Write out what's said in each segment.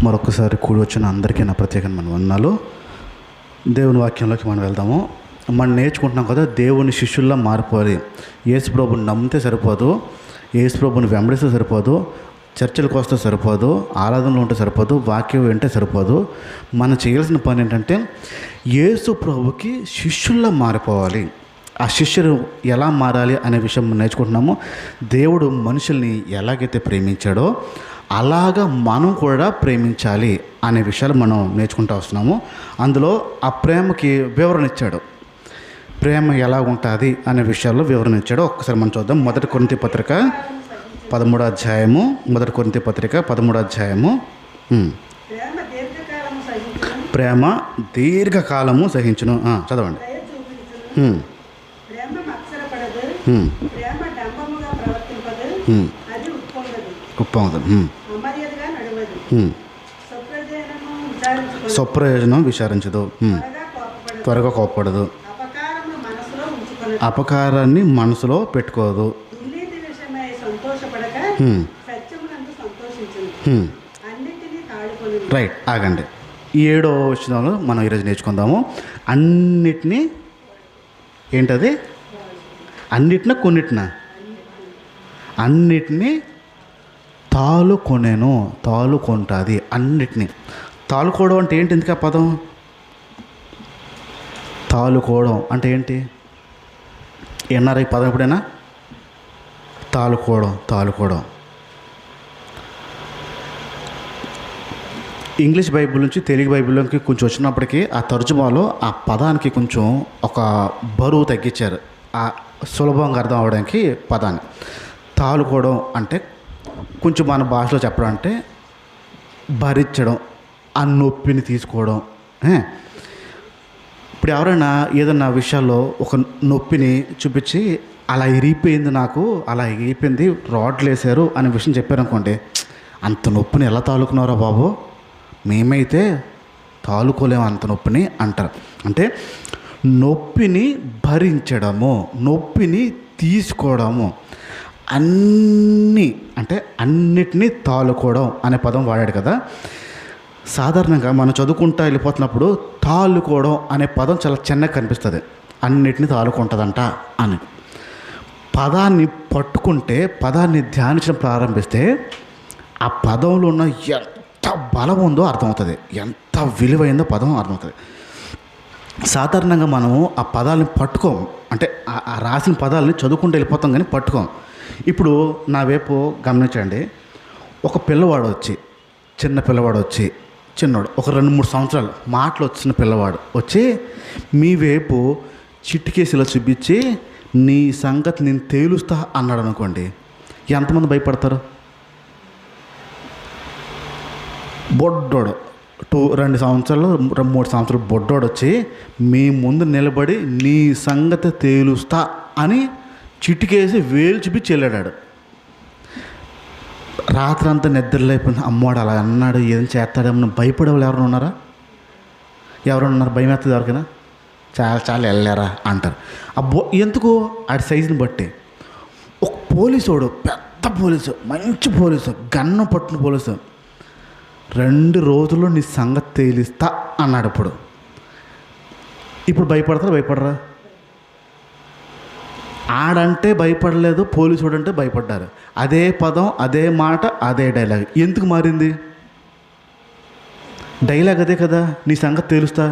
మరొకసారి కూడి వచ్చిన అందరికీ నా ప్రత్యేకమైన వందనాలు. దేవుని వాక్యంలోకి మనం వెళ్దాము. మనం నేర్చుకుంటున్నాం కదా, దేవుని శిష్యుల్లా మారిపోవాలి. యేసు ప్రభుని నమ్మితే సరిపోదు, యేసు ప్రభుని వెంబడిస్తే సరిపోదు, చర్చలకు వస్తే సరిపోదు, ఆరాధనలు ఉంటే సరిపోదు, వాక్యం వింటే సరిపోదు. మనం చేయాల్సిన పని ఏంటంటే యేసు ప్రభుకి శిష్యుల్లా మారిపోవాలి. ఆ శిష్యులు ఎలా మారాలి అనే విషయం నేర్చుకుంటున్నాము. దేవుడు మనుషుల్ని ఎలాగైతే ప్రేమించాడో అలాగా మనం కూడా ప్రేమించాలి అనే విషయాలు మనం నేర్చుకుంటూ వస్తున్నాము. అందులో ఆ ప్రేమకి వివరణ ఇచ్చాడు. ప్రేమ ఎలా ఉంటుంది అనే విషయాల్లో వివరణ ఇచ్చాడు. ఒక్కసారి మనం చూద్దాం. మొదటి కొరింథీ పత్రిక 13వ అధ్యాయము. మొదటి కొరింథీ పత్రిక 13వ అధ్యాయము. ప్రేమ దీర్ఘకాలము సహించును. చదవండి. ఉప్పొంగదు, స్వప్రయోజనం విచారించదు, త్వరగా కోప్పడదు, అపకారాన్ని మనసులో పెట్టుకోదు. రైట్, ఆగండి. ఈ 7వ వచనంలో మనం ఈరోజు నేర్చుకుందాము. అన్నిటినీ ఏంటది? అన్నిటిన కొన్నిటిన అన్నిటినీ తాలుకొనేను. తాలుకొంటుంది అన్నిటినీ. తాలుకోవడం అంటే ఏంటి? ఎందుకు ఆ పదం తాలుకోవడం అంటే ఏంటి? విన్నారా ఈ పదం ఎప్పుడైనా? తాలుకోవడం. ఇంగ్లీష్ బైబిల్ నుంచి తెలుగు బైబిల్లోకి కొంచెం వచ్చినప్పటికీ ఆ తర్జుమాలో ఆ పదానికి కొంచెం ఒక బరువు తగ్గించారు, ఆ సులభంగా అర్థం అవడానికి పదాన్ని. తాలుకోవడం అంటే కొంచెం మన భాషలో చెప్పడం అంటే భరించడం, ఆ నొప్పిని తీసుకోవడం. ఇప్పుడు ఎవరైనా ఏదన్నా విషయాల్లో ఒక నొప్పిని చూపించి అలా ఇరిగిపోయింది, నాకు అలా ఇరిగిపోయింది, రాడ్లు వేసారు అనే విషయం చెప్పారనుకోండి, అంత నొప్పిని ఎలా తాలుకున్నారా బాబు, మేమైతే తాలుకోలేము అంత నొప్పిని అంటారు. అంటే నొప్పిని భరించడము, నొప్పిని తీసుకోవడము, అంటే అన్నిటినీ తాలుకోవడం అనే పదం వాడాడు కదా. సాధారణంగా మనం చదువుకుంటూ వెళ్ళిపోతున్నప్పుడు తాలుకోవడం అనే పదం చాలా చిన్నగా కనిపిస్తుంది. అన్నిటినీ తాలుకుంటుందంట అని పదాన్ని పట్టుకుంటే, పదాన్ని ధ్యానించడం ప్రారంభిస్తే ఆ పదంలో ఉన్న ఎంత బలం ఉందో అర్థమవుతుంది, ఎంత విలువైందో పదం అర్థమవుతుంది. సాధారణంగా మనము ఆ పదాలని పట్టుకోం, అంటే ఆ రాసిన పదాలని చదువుకుంటూ వెళ్ళిపోతాం కానీ పట్టుకోం. ఇప్పుడు నా వైపు గమనించండి. ఒక పిల్లవాడు వచ్చి, చిన్న పిల్లవాడు వచ్చి, చిన్నవాడు ఒక 2-3 సంవత్సరాలు మాటలు వచ్చిన పిల్లవాడు వచ్చి మీ వైపు చిటికేసిలా చూపించి నీ సంగతి నేను తేలుస్తా అన్నాడు అనుకోండి, ఎంతమంది భయపడతారు? బొడ్డోడు 2 సంవత్సరాలు 3 సంవత్సరాలు బొడ్డోడు వచ్చి మీ ముందు నిలబడి నీ సంగతి తేలుస్తా అని చిటికేసి వేలు చూపించి వెళ్ళాడు. రాత్రి అంతా నిద్రలేకపోయింది, అమ్మవాడు అలా అన్నాడు, ఏం చేస్తాడేమో భయపడేవాళ్ళు ఎవరైనా ఉన్నారా? ఎవరైనా ఉన్నారు? భయం వేస్తుంది ఎవరికైనా? చాలా వెళ్ళారా అంటారు. ఎందుకు? ఆడి సైజుని బట్టి. ఒక పోలీసోడు, పెద్ద పోలీసు, మంచి పోలీసు, గన్ను పట్టిన పోలీసు, 2 రోజుల్లో నీ సంగతి తేలిస్తా అన్నాడు. ఇప్పుడు భయపడరా? ఆడంటే భయపడలేదు, పోలీసుడు అంటే భయపడ్డారు. అదే పదం, అదే మాట, అదే డైలాగ్. ఎందుకు మారింది? డైలాగ్ అదే కదా, నీ సంగతి తేలుస్తా.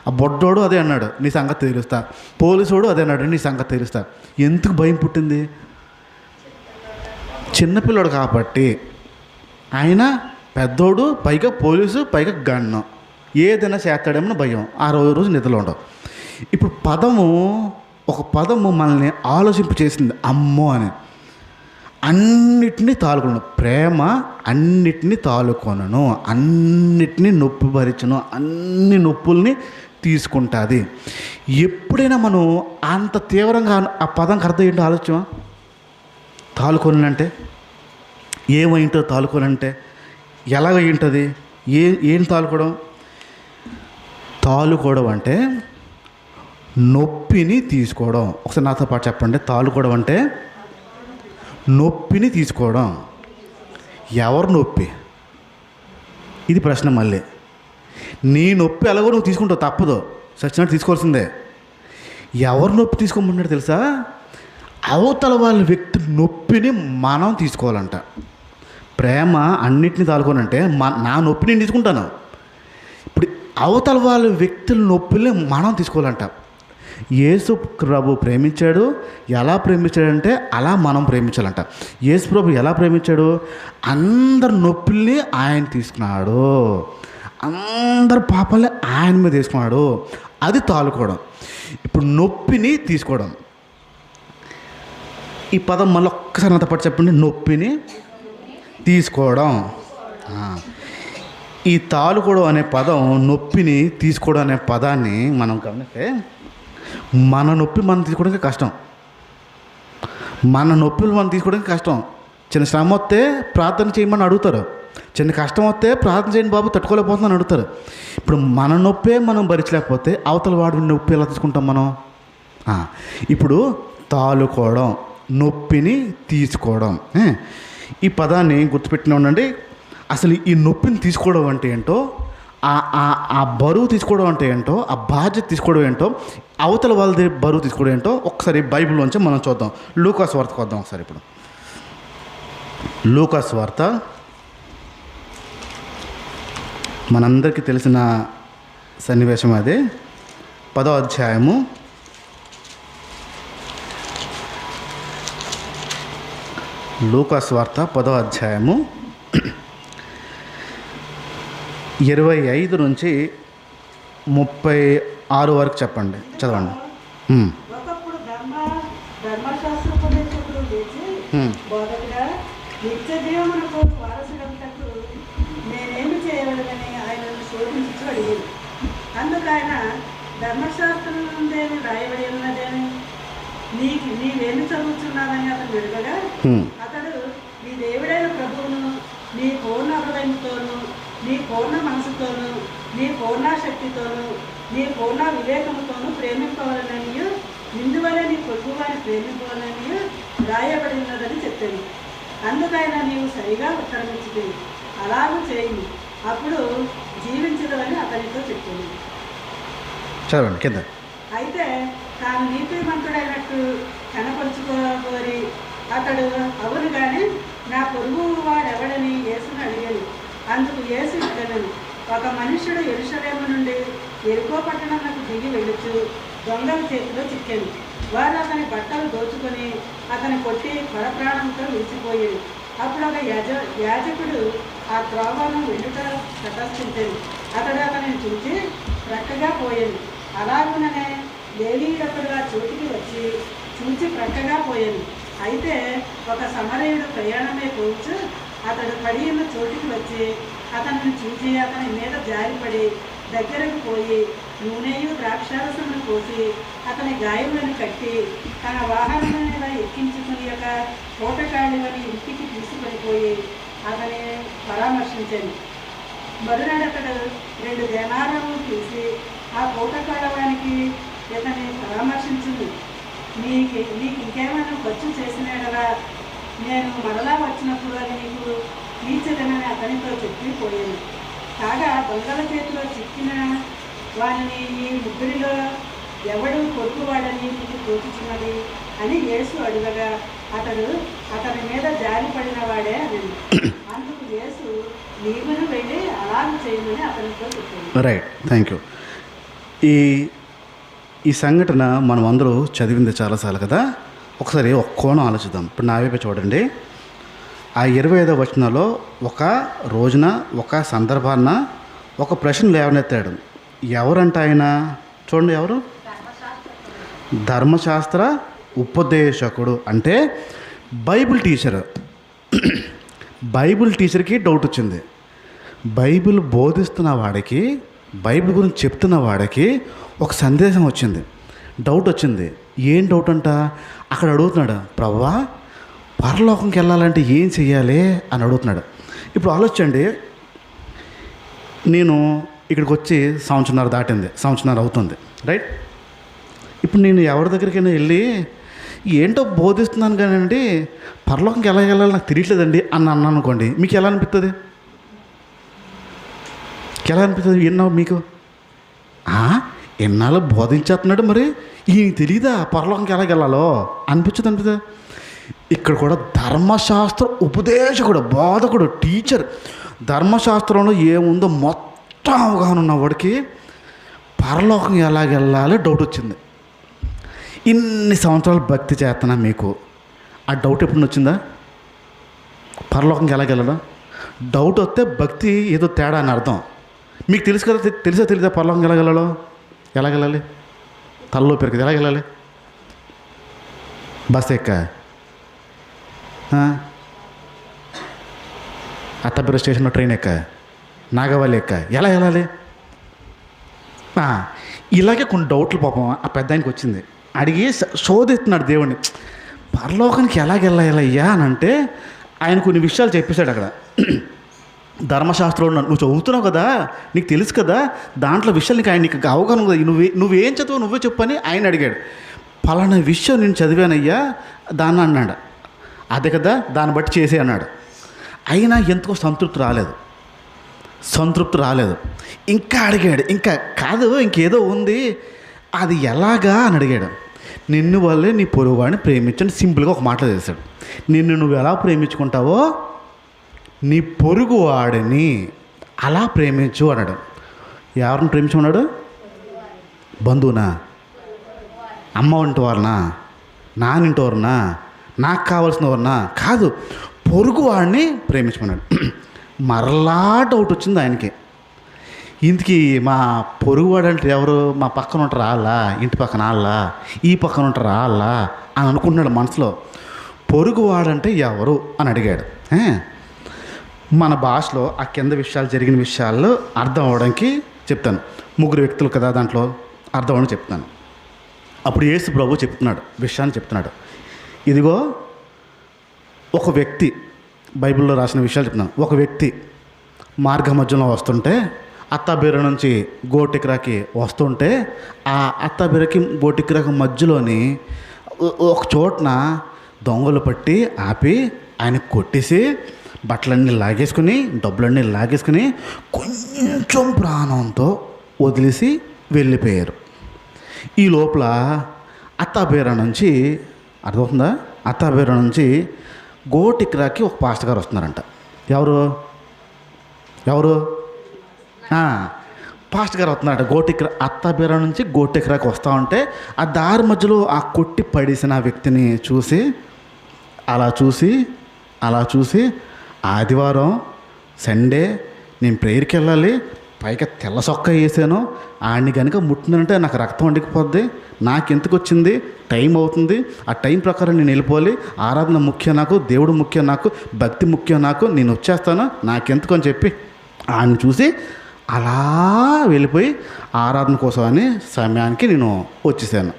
ఆ బొడ్డోడు అదే అన్నాడు, నీ సంగతి తేలుస్తా. పోలీసుడు అదే అన్నాడు, నీ సంగతి తేలుస్తా. ఎందుకు భయం పుట్టింది? చిన్నపిల్లడు కాబట్టి. ఆయన పెద్దోడు, పైగా పోలీసు, పైగా గన్ను, ఏదైనా చేస్తాడేమో భయం. ఆ రోజు నిద్రలో ఉండవు. ఇప్పుడు ఒక పదము మనల్ని ఆలోచింపు చేసింది, అమ్మో అని. అన్నిటినీ తాలుకొను, ప్రేమ అన్నిటినీ తాలుకొనను, అన్నిటినీ నొప్పి భరించను, అన్ని నొప్పుల్ని తీసుకుంటుంది. ఎప్పుడైనా మనం అంత తీవ్రంగా ఆ పదంకి అర్థం ఏంటో ఆలోచన. తాలుకొనంటే ఏమైంటో, తాలుకొనంటే ఎలాగ ఏంటది? ఏం తాలుకోవడం అంటే నొప్పిని తీసుకోవడం. ఒకసారి నాతో పాటు చెప్పండి. తాలుకోవడం అంటే నొప్పిని తీసుకోవడం. ఎవరు నొప్పి? ఇది ప్రశ్న మళ్ళీ. నీ నొప్పి ఎలాగో నువ్వు తీసుకుంటావు, తప్పదు, సచ్చినట్టు తీసుకోవాల్సిందే. ఎవరు నొప్పి తీసుకోమన్నాడు తెలుసా? అవతల వాళ్ళ వ్యక్తి నొప్పిని మనం తీసుకోవాలంట. ప్రేమ అన్నిటిని తాలుకోనంటే నా నొప్పి నేను తీసుకుంటాను. ఇప్పుడు అవతల వాళ్ళ వ్యక్తుల నొప్పిని మనం తీసుకోవాలంట. యేసు ప్రభు ప్రేమించాడు. ఎలా ప్రేమించాడంటే అలా మనం ప్రేమించాలంట. యేసు ప్రభు ఎలా ప్రేమించాడు? అందరి నొప్పిల్ని ఆయన తీసుకున్నాడు, అందరి పాపాలని ఆయన మీద తీసుకున్నాడు. అది తాలుకోవడం. ఇప్పుడు నొప్పిని తీసుకోవడం, ఈ పదం మళ్ళీ ఒక్కసారి నాతో పాటు చెప్పండి. నొప్పిని తీసుకోవడం. ఈ తాలుకోవడం అనే పదం, నొప్పిని తీసుకోవడం అనే పదాన్ని మనం గమనిస్తే, మన నొప్పి మనం తీసుకోవడానికి కష్టం. మన నొప్పులు మనం తీసుకోవడానికి కష్టం. చిన్న శ్రమ వస్తే ప్రార్థన చేయమని అడుగుతారు. చిన్న కష్టం వస్తే ప్రార్థన చేయండి బాబు, తట్టుకోలేకపోతుందని అడుగుతారు. ఇప్పుడు మన నొప్పే మనం భరించలేకపోతే అవతల వాడి నొప్పి ఎలా తీసుకుంటాం మనం? ఇప్పుడు తాలుకోవడం, నొప్పిని తీసుకోవడం, ఈ పదాన్ని గుర్తుపెట్టిన ఉండండి. అసలు ఈ నొప్పిని తీసుకోవడం అంటే ఏంటో, ఆ బరువు తీసుకోవడం అంటే ఏంటో, ఆ బాధ్యత తీసుకోవడం ఏంటో, అవతల వాళ్ళది బరువు తీసుకోవడం ఏంటో ఒకసారి బైబిల్లోంచి మనం చూద్దాం. లూకాసు వార్తకు వద్దాం ఒకసారి. ఇప్పుడు లూకాసు వార్త మనందరికీ తెలిసిన సన్నివేశం. అది 10వ అధ్యాయము. లూకాసు వార్త 10వ అధ్యాయము 25 నుంచి 36 వరకు చెప్పండి, చదవండి. ఒకప్పుడు ధర్మశాస్త్రోపదేశకుడు లేచి, బోధకుడా, నిత్య జీవమునకు వారసుడగుటకు నేనేమి చేయవలెనని ఆయనను శోధించుచు అడిగాడు. అందుకు ఆయన, ధర్మశాస్త్రం నుండేమి రాయబడి ఉన్నదని నీవేమి చదువుతున్నావని అతను అడగగా, అతడు, నీ దేవుడైన ప్రభువును నీ పూర్ణ హృదయంతోనూ, నీ పూర్ణ మనసుతోనూ, నీ పూర్ణ శక్తితోనూ, నీ పూర్ణ వివేకముతోనూ ప్రేమింపవలననియు, ఇందువలే నీ పొరుగువారిని ప్రేమింపవలననియు రాయబడి ఉన్నదని చెప్పాను. అందుకైనా నీవు సరిగా ఉత్తరమిచ్చింది, అలాగూ చేయి, అప్పుడు జీవించదవని అతనితో చెప్పాను. చదవండి కింద. అయితే తాను నీతిమంతుడైనట్టు కనపరుచుకోబోరి అతడు, అవును కానీ నా పొరుగు వాడెవడని యేసును అడిగాను. అందుకు యేసు ఇట్లనెను, ఒక మనుష్యుడు యెరూషలేము నుండి యెరికో పట్టణమునకు దిగి వెళ్ళుచు దొంగల చేతిలో చిక్కాను. వారు అతని బట్టలు దోచుకొని అతని కొట్టి పరప్రాణంతో విడిచిపోయాడు. అప్పుడు ఒక యాజకుడు ఆ త్రోవను వెండుట తటస్థించాడు. అతడు అతనిని చూసి ప్రక్కగా పోయాడు. అలాగుననే లేవీయుడొకడు ఆ చోటికి వచ్చి చూచి ప్రక్కగా పోయాను. అయితే ఒక సమరయుడు ప్రయాణమే పోవచ్చు అతడు పడి ఉన్న చోటికి వచ్చి అతనిని చూసి అతని మీద జారిపడి దగ్గరకు పోయి నూనెయు ద్రాక్షారసమును పోసి అతని గాయములను కట్టి తన వాహనం మీద ఎక్కించుకుని ఒక కోటకాళివని ఇంటికి తీసుకొని పోయి అతని పరామర్శించాను. మరునాడు అతడు 2 దేనారములు తీసి ఆ కోటకాళవానికి ఇతని పరామర్శించింది. నీకు ఇంకేమైనా ఖర్చు చేసినాడలా నేను మరలా వచ్చినప్పుడు అది నీకు తీర్చదనని అతనితో చెప్పి పోయాను. కాగా దొంగల చేతిలో చిక్కిన వారిని ఈ ముగ్గురిలో ఎవడు కొడుకువాడని నీకు తోచుచున్నది అని యేసు అడుగగా అతడు, అతని మీద జారి పడిన వాడే అని. అందుకు యేసు, నీవును వెళ్ళి అలాగ చేయమని అతనితో చెప్పాను. Right, thank you. ఈ సంఘటన మనం అందరూ చదివింది చాలాసార్లు కదా. ఒకసారి ఒక కోణం ఆలోచిద్దాం. ఇప్పుడు నా వైపు చూడండి. ఆ 25వ వచనంలో ఒక రోజున, ఒక సందర్భాన్న ఒక ప్రశ్న లేవనెత్తాడు. ఎవరంట ఆయన? చూడండి, ఎవరు? ధర్మశాస్త్ర ఉపదేశకుడు, అంటే బైబిల్ టీచర్. బైబిల్ టీచర్కి డౌట్ వచ్చింది. బైబిల్ బోధిస్తున్న వాడికి, బైబిల్ గురించి చెప్తున్న వాడికి ఒక సందేశం వచ్చింది, డౌట్ వచ్చింది. ఏం డౌట్ అంట? అక్కడ అడుగుతున్నాడు, ప్రభువా పరలోకంకి వెళ్ళాలంటే ఏం చెయ్యాలి అని అడుగుతున్నాడు. ఇప్పుడు ఆలోచించండి, నేను ఇక్కడికి వచ్చి సంవత్సరంన్నర దాటింది, సంవత్సరంన్నర అవుతుంది, రైట్? ఇప్పుడు నేను ఎవరి దగ్గరికైనా వెళ్ళి ఏంటో బోధిస్తున్నాను కానండి, పరలోకంకి ఎలా వెళ్ళాలి నాకు తెలియట్లేదండి అని అన్నాను అనుకోండి, మీకు ఎలా అనిపిస్తుంది? ఎలా అనిపిస్తుంది విన్నావు మీకు? ఎన్నాళ్ళు బోధించేస్తున్నాడు, మరి ఈయన తెలీదా పరలోకంకి ఎలాగెళ్ళాలో అనిపించదు. ఇక్కడ కూడా ధర్మశాస్త్ర ఉపదేశకుడు, బోధకుడు, టీచర్, ధర్మశాస్త్రంలో ఏముందో మొత్తం అవగాహన ఉన్నవాడికి పరలోకం ఎలాగెళ్ళాలో డౌట్ వచ్చింది. ఇన్ని సంవత్సరాలు భక్తి చేస్తున్నా మీకు ఆ డౌట్ ఎప్పుడు వచ్చిందా? పరలోకంకి ఎలాగెళ్ళడం డౌట్ వస్తే భక్తి ఏదో తేడా అని అర్థం. మీకు తెలుసు కదా, తెలీదా పరలోకంకి ఎలాగెళ్ళాలి? తలలో పెరిగింది ఎలాగెళ్ళాలి? బస్ ఎక్క, అత్తబిర స్టేషన్లో ట్రైన్ ఎక్క, నాగవల్లి ఎక్క, ఎలా వెళ్ళాలి? ఇలాగే కొన్ని డౌట్లు పాపం ఆ పెద్ద ఆయనకి వచ్చింది. అడిగి శోధిస్తున్నాడు దేవుడిని, పరలోకానికి ఎలాగెళ్ళాలయ్యా అని అంటే ఆయన కొన్ని విషయాలు చెప్పేశాడు అక్కడ. ధర్మశాస్త్రంలో నువ్వు చదువుతున్నావు కదా, నీకు తెలుసు కదా, దాంట్లో విషయాలు నీకు ఆయన నీకు అవగాహన కదా, నువ్వేం చదువు నువ్వే చెప్పని ఆయన అడిగాడు. పలానా విషయం నేను చదివానయ్యా దాన్ని అన్నాడు. అదే కదా, దాన్ని బట్టి చేసే అన్నాడు. అయినా ఎందుకో సంతృప్తి రాలేదు. ఇంకా అడిగాడు, ఇంకా కాదు ఇంకేదో ఉంది, అది ఎలాగా అని అడిగాడు. నిన్ను వల్లే నీ పొరుగువాడిని ప్రేమించని సింపుల్గా ఒక మాటలో చేశాడు. నిన్ను నువ్వు ఎలా ప్రేమించుకుంటావో నీ పొరుగువాడిని అలా ప్రేమించు అన్నాడు. ఎవరిని ప్రేమించుకున్నాడు? బంధువునా, అమ్మ వంటి వారినా, నానింటి వారినా, నాకు కావాల్సిన వారినా కాదు, పొరుగువాడిని ప్రేమించుకున్నాడు. మరలా డౌట్ వచ్చింది ఆయనకి. ఇంటికి మా పొరుగువాడు అంటే ఎవరు? మా పక్కన ఉంటారు వాళ్ళ, ఇంటి పక్కన వాళ్ళ, ఈ పక్కన ఉంటారు వాళ్ళ అని అనుకుంటున్నాడు మనసులో. పొరుగువాడంటే ఎవరు అని అడిగాడు. మన భాషలో ఆ కింద విషయాలు, జరిగిన విషయాల్లో అర్థం అవ్వడానికి చెప్తాను. 3 వ్యక్తులు కదా, దాంట్లో అర్థం అవ్వడానికి చెప్తాను. అప్పుడు యేసు ప్రభు విషయాన్ని చెప్తున్నాడు. ఇదిగో ఒక వ్యక్తి, బైబిల్లో రాసిన విషయాలు చెప్తున్నాను. ఒక వ్యక్తి మార్గ మధ్యలో వస్తుంటే, అత్తాబీర నుంచి గోటిక్రాకి వస్తుంటే, ఆ అత్తాబీరకి గోటిక్రాకి మధ్యలోని ఒక చోటన దొంగలు పట్టి ఆపి ఆయన కొట్టేసి బట్టలన్నీ లాగేసుకుని, డబ్బులన్నీ లాగేసుకుని కొంచెం ప్రాణంతో వదిలేసి వెళ్ళిపోయారు. ఈ లోపల అత్తాబీర నుంచి, అర్థమవుతుందా, అత్తాబీర నుంచి గోటిక్రాకి ఒక పాస్టర్ గారు వస్తున్నారంట. ఎవరు పాస్టర్ గారు వస్తున్నారట. అత్తాబీర నుంచి గోటిక్రాకి వస్తూ ఉంటే ఆ దారి మధ్యలో ఆ కొట్టి పడేసిన ఆ వ్యక్తిని చూసి అలా చూసి ఆదివారం సండే నేను ప్రేయర్కి వెళ్ళాలి, పైగా తెల్ల సొక్క వేసాను, ఆడిని కనుక ముట్టినంటే నాకు రక్తం వండికిపోద్ది, నాకెందుకు వచ్చింది, టైం అవుతుంది, ఆ టైం ప్రకారం నేను వెళ్ళిపోవాలి, ఆరాధన ముఖ్యం నాకు, దేవుడు ముఖ్యం నాకు, భక్తి ముఖ్యం నాకు, నేను వచ్చేస్తాను, నాకెందుకు అని చెప్పి ఆడిని చూసి అలా వెళ్ళిపోయి ఆరాధన కోసం అని సమయానికి నేను వచ్చేసాను,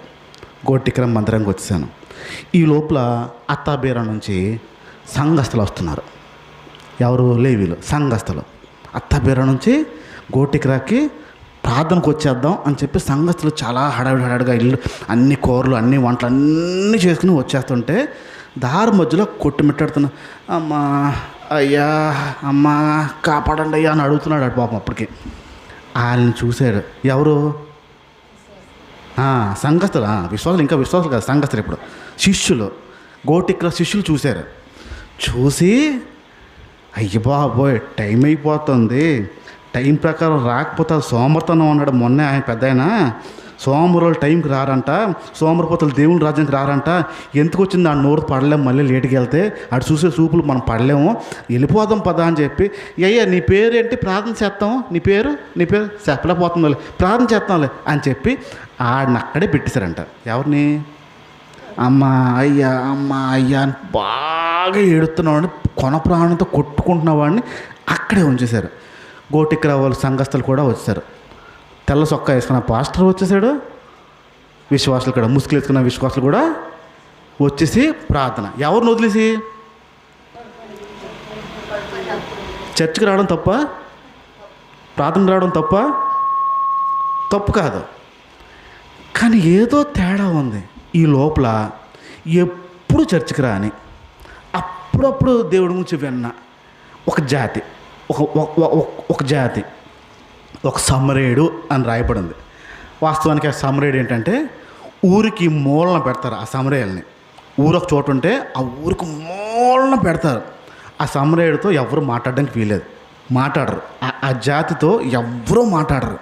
గోటిక్రా మందిరానికి వచ్చేసాను. ఈ లోపల అత్తాబీర నుంచి సంఘస్థులు వస్తున్నారు. ఎవరు? లేవీలు, సంఘస్థులు. అత్తాబీర నుంచి గోటిక్రాకి ప్రార్థనకు వచ్చేద్దాం అని చెప్పి సంఘస్థులు చాలా హడావిడిగా ఇల్లు అన్ని కూరలు, అన్ని వంటలు అన్నీ చేసుకుని వచ్చేస్తుంటే దారి మధ్యలో కొట్టుమిట్టాడుతున్నా, అమ్మా అయ్యా, అమ్మా కాపాడండి అయ్యా అని అడుగుతున్నాడు పాపం. అప్పటికి వాళ్ళని చూశాడు. ఎవరు? సంఘస్థులు, విశ్వాసులు, ఇంకా విశ్వాసులు కదా సంఘస్థులు. ఇప్పుడు శిష్యులు, గోటిక్రా శిష్యులు చూశారు. చూసి అయ్య బాబోయ్ టైం అయిపోతుంది, టైం ప్రకారం రాకపోతే సోమర్తనం ఉన్నాడు. మొన్న ఆయన పెద్ద ఆయన, సోమవారం టైంకి రారంట, సోమరపోతలు దేవుని రాజ్యానికి రారంట, ఎందుకు వచ్చింది ఆ నోరు పడలేము, మళ్ళీ లేటుకి వెళ్తే అటు చూసే చూపులు మనం పడలేము, వెళ్ళిపోదాం పదా అని చెప్పి, అయ్యా నీ పేరు ఏంటి, ప్రార్థన చేస్తాము, నీ పేరు చెప్పలేకపోతుందో ప్రార్థన చేస్తాంలే అని చెప్పి ఆడిని అక్కడే పెట్టేశారంట. ఎవరిని? అమ్మ అయ్యా అని బాగా ఏడుతున్నవాడిని, కొన ప్రాణంతో కొట్టుకుంటున్న వాడిని అక్కడే ఉంచేశారు. గోటిక్రా వాళ్ళు సంఘస్థులు కూడా వచ్చేసారు. తెల్ల సొక్కా వేసుకున్న పాస్టర్ వచ్చేసాడు, విశ్వాసులు కూడా, ముసుగులు వేసుకున్న విశ్వాసులు కూడా వచ్చేసి ప్రార్థన. ఎవరిని వదిలేసి? చర్చికి రావడం తప్ప? ప్రార్థన రావడం తప్పు కాదు, కానీ ఏదో తేడా ఉంది. ఈ లోపల ఎప్పుడు చర్చికి రాని, అప్పుడప్పుడు దేవుడి గురించి విన్న ఒక జాతి ఒక సమరేయుడు అని రాయబడింది. వాస్తవానికి ఆ సమరేయుడు ఏంటంటే ఊరికి మూలన పెడతారు. ఆ సమరేయుల్ని ఊరు ఒక చోటు ఉంటే ఆ ఊరికి మూలన పెడతారు. ఆ సమరేయుడితో ఎవరు మాట్లాడడానికి వీలేదు, మాట్లాడరు. ఆ జాతితో ఎవ్వరూ మాట్లాడరు.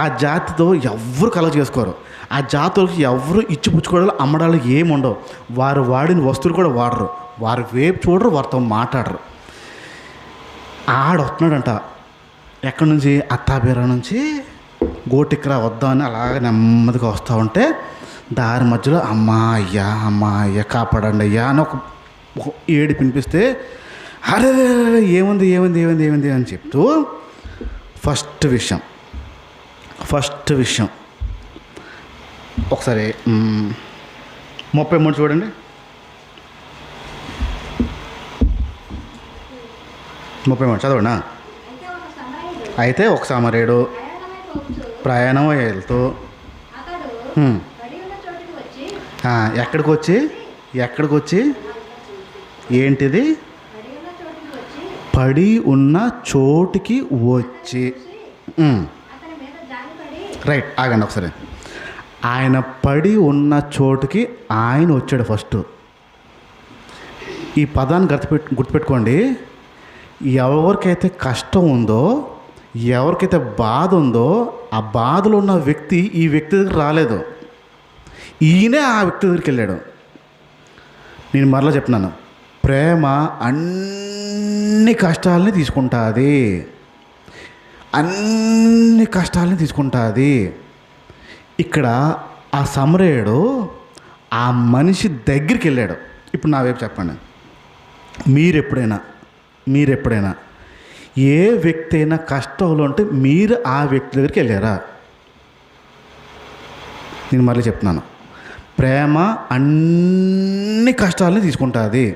ఆ జాతితో ఎవ్వరు కలగ చేసుకోరు. ఆ జాతులకి ఎవరు ఇచ్చిపుచ్చుకోవడాలు అమ్మడాలు ఏమి ఉండవు. వారు వాడిన వస్తువులు కూడా వాడరు. వారు వేపు చూడరు, వారితో మాట్లాడరు. ఆడొస్తున్నాడంట ఎక్కడి నుంచి, అత్తాబీర నుంచి గోటిక్రా వద్దామని అలాగే నెమ్మదిగా వస్తూ ఉంటే దారి మధ్యలో అమ్మా అయ్యా కాపాడండి అయ్యా అని ఒక ఏడు పినిపిస్తే అరే ఏముంది ఏముంది ఏముంది ఏముంది అని చెప్తూ ఫస్ట్ విషయం ఒకసారి 33 చూడండి. 33 చదవనా? అయితే ఒక సమరేయుడు ప్రయాణం వెళ్తూ ఎక్కడికి వచ్చి ఏంటిది పడి ఉన్న చోటికి వచ్చి రైట్ ఆగండి ఒకసారి. ఆయన పడి ఉన్న చోటుకి ఆయన వచ్చాడు ఫస్ట్. ఈ పదాన్ని గుర్తుపెట్టుకోండి. ఎవరికైతే కష్టం ఉందో, ఎవరికైతే బాధ ఉందో, ఆ బాధలో ఉన్న వ్యక్తి ఈ వ్యక్తి దగ్గర రాలేదు, ఈయనే ఆ వ్యక్తి దగ్గరికి వెళ్ళాడు. నేను మరలా చెప్తున్నాను, ప్రేమ అన్ని కష్టాలని తీసుకుంటుంది. ఇక్కడ ఆ సమరేయుడు ఆ మనిషి దగ్గరికి వెళ్ళాడు. ఇప్పుడు నా వైపు చెప్పండి, మీరెప్పుడైనా ఏ వ్యక్తి అయినా కష్టంలో ఉంటే మీరు ఆ వ్యక్తి దగ్గరికి వెళ్ళారా? నేను మళ్ళీ చెప్తున్నాను, ప్రేమ అన్ని కష్టాలని తీసుకుంటుంది.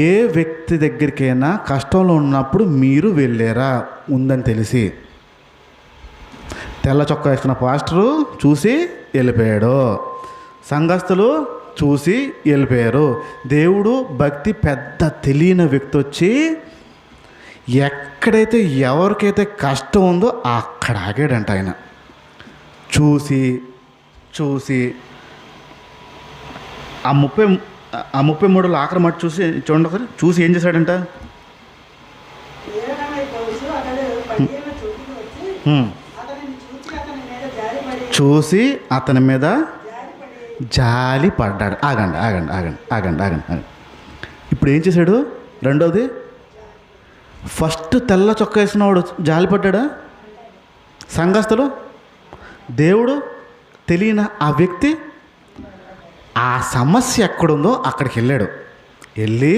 ఏ వ్యక్తి దగ్గరికైనా కష్టంలో ఉన్నప్పుడు మీరు వెళ్ళారా? ఉందని తెలిసి తెల్ల చొక్కా వేసుకున్న పాస్టరు చూసి వెళ్ళిపోయాడు, సంఘస్థులు చూసి వెళ్ళిపోయారు. దేవుడు భక్తి పెద్ద తెలియని వ్యక్తి వచ్చి ఎక్కడైతే ఎవరికైతే కష్టం ఉందో అక్కడ ఆగాడంట. ఆయన చూసి ఆ 33 ఆఖరి మాట చూడండి ఒకసారి. చూసి ఏం చేశాడంట? చూసి అతని మీద జాలి పడ్డాడు. ఆగండి. ఇప్పుడు ఏం చేశాడు? రెండోది, ఫస్ట్ తెల్ల చొక్కా వేసినవాడు జాలి పడ్డాడా? సంఘస్థులు, దేవుడు తెలియని ఆ వ్యక్తి ఆ సమస్య ఎక్కడుందో అక్కడికి వెళ్ళి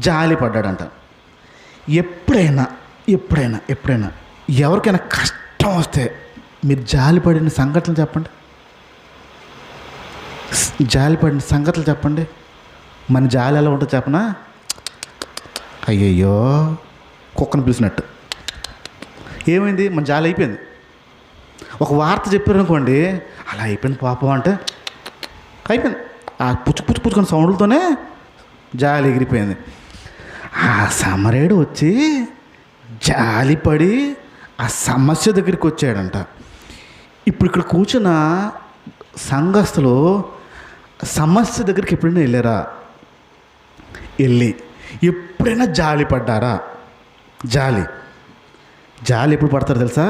జాలి పడ్డాడంట. ఎప్పుడైనా ఎవరికైనా కష్టం వస్తే మీరు జాలిపడిన సంఘటనలు చెప్పండి. మన జాలి ఎలా ఉంటుందో చెప్పనా? అయ్యయ్యో కుక్కను పిలిచినట్టు. ఏమైంది? మన జాలి అయిపోయింది. ఒక వార్త చెప్పారనుకోండి, అలా అయిపోయింది పాపం అంటే అయిపోయింది. ఆ పుచ్చుకొని సౌండ్లతోనే జాలి ఎగిరిపోయింది. ఆ సమరేయుడు వచ్చి జాలిపడి ఆ సమస్య దగ్గరికి వచ్చాడంట. ఇప్పుడు ఇక్కడ కూర్చున్న సంఘస్థులు సమస్య దగ్గరికి ఎప్పుడైనా వెళ్ళారా? ఎప్పుడైనా జాలి పడ్డారా? జాలి ఎప్పుడు పడతారు తెలుసా?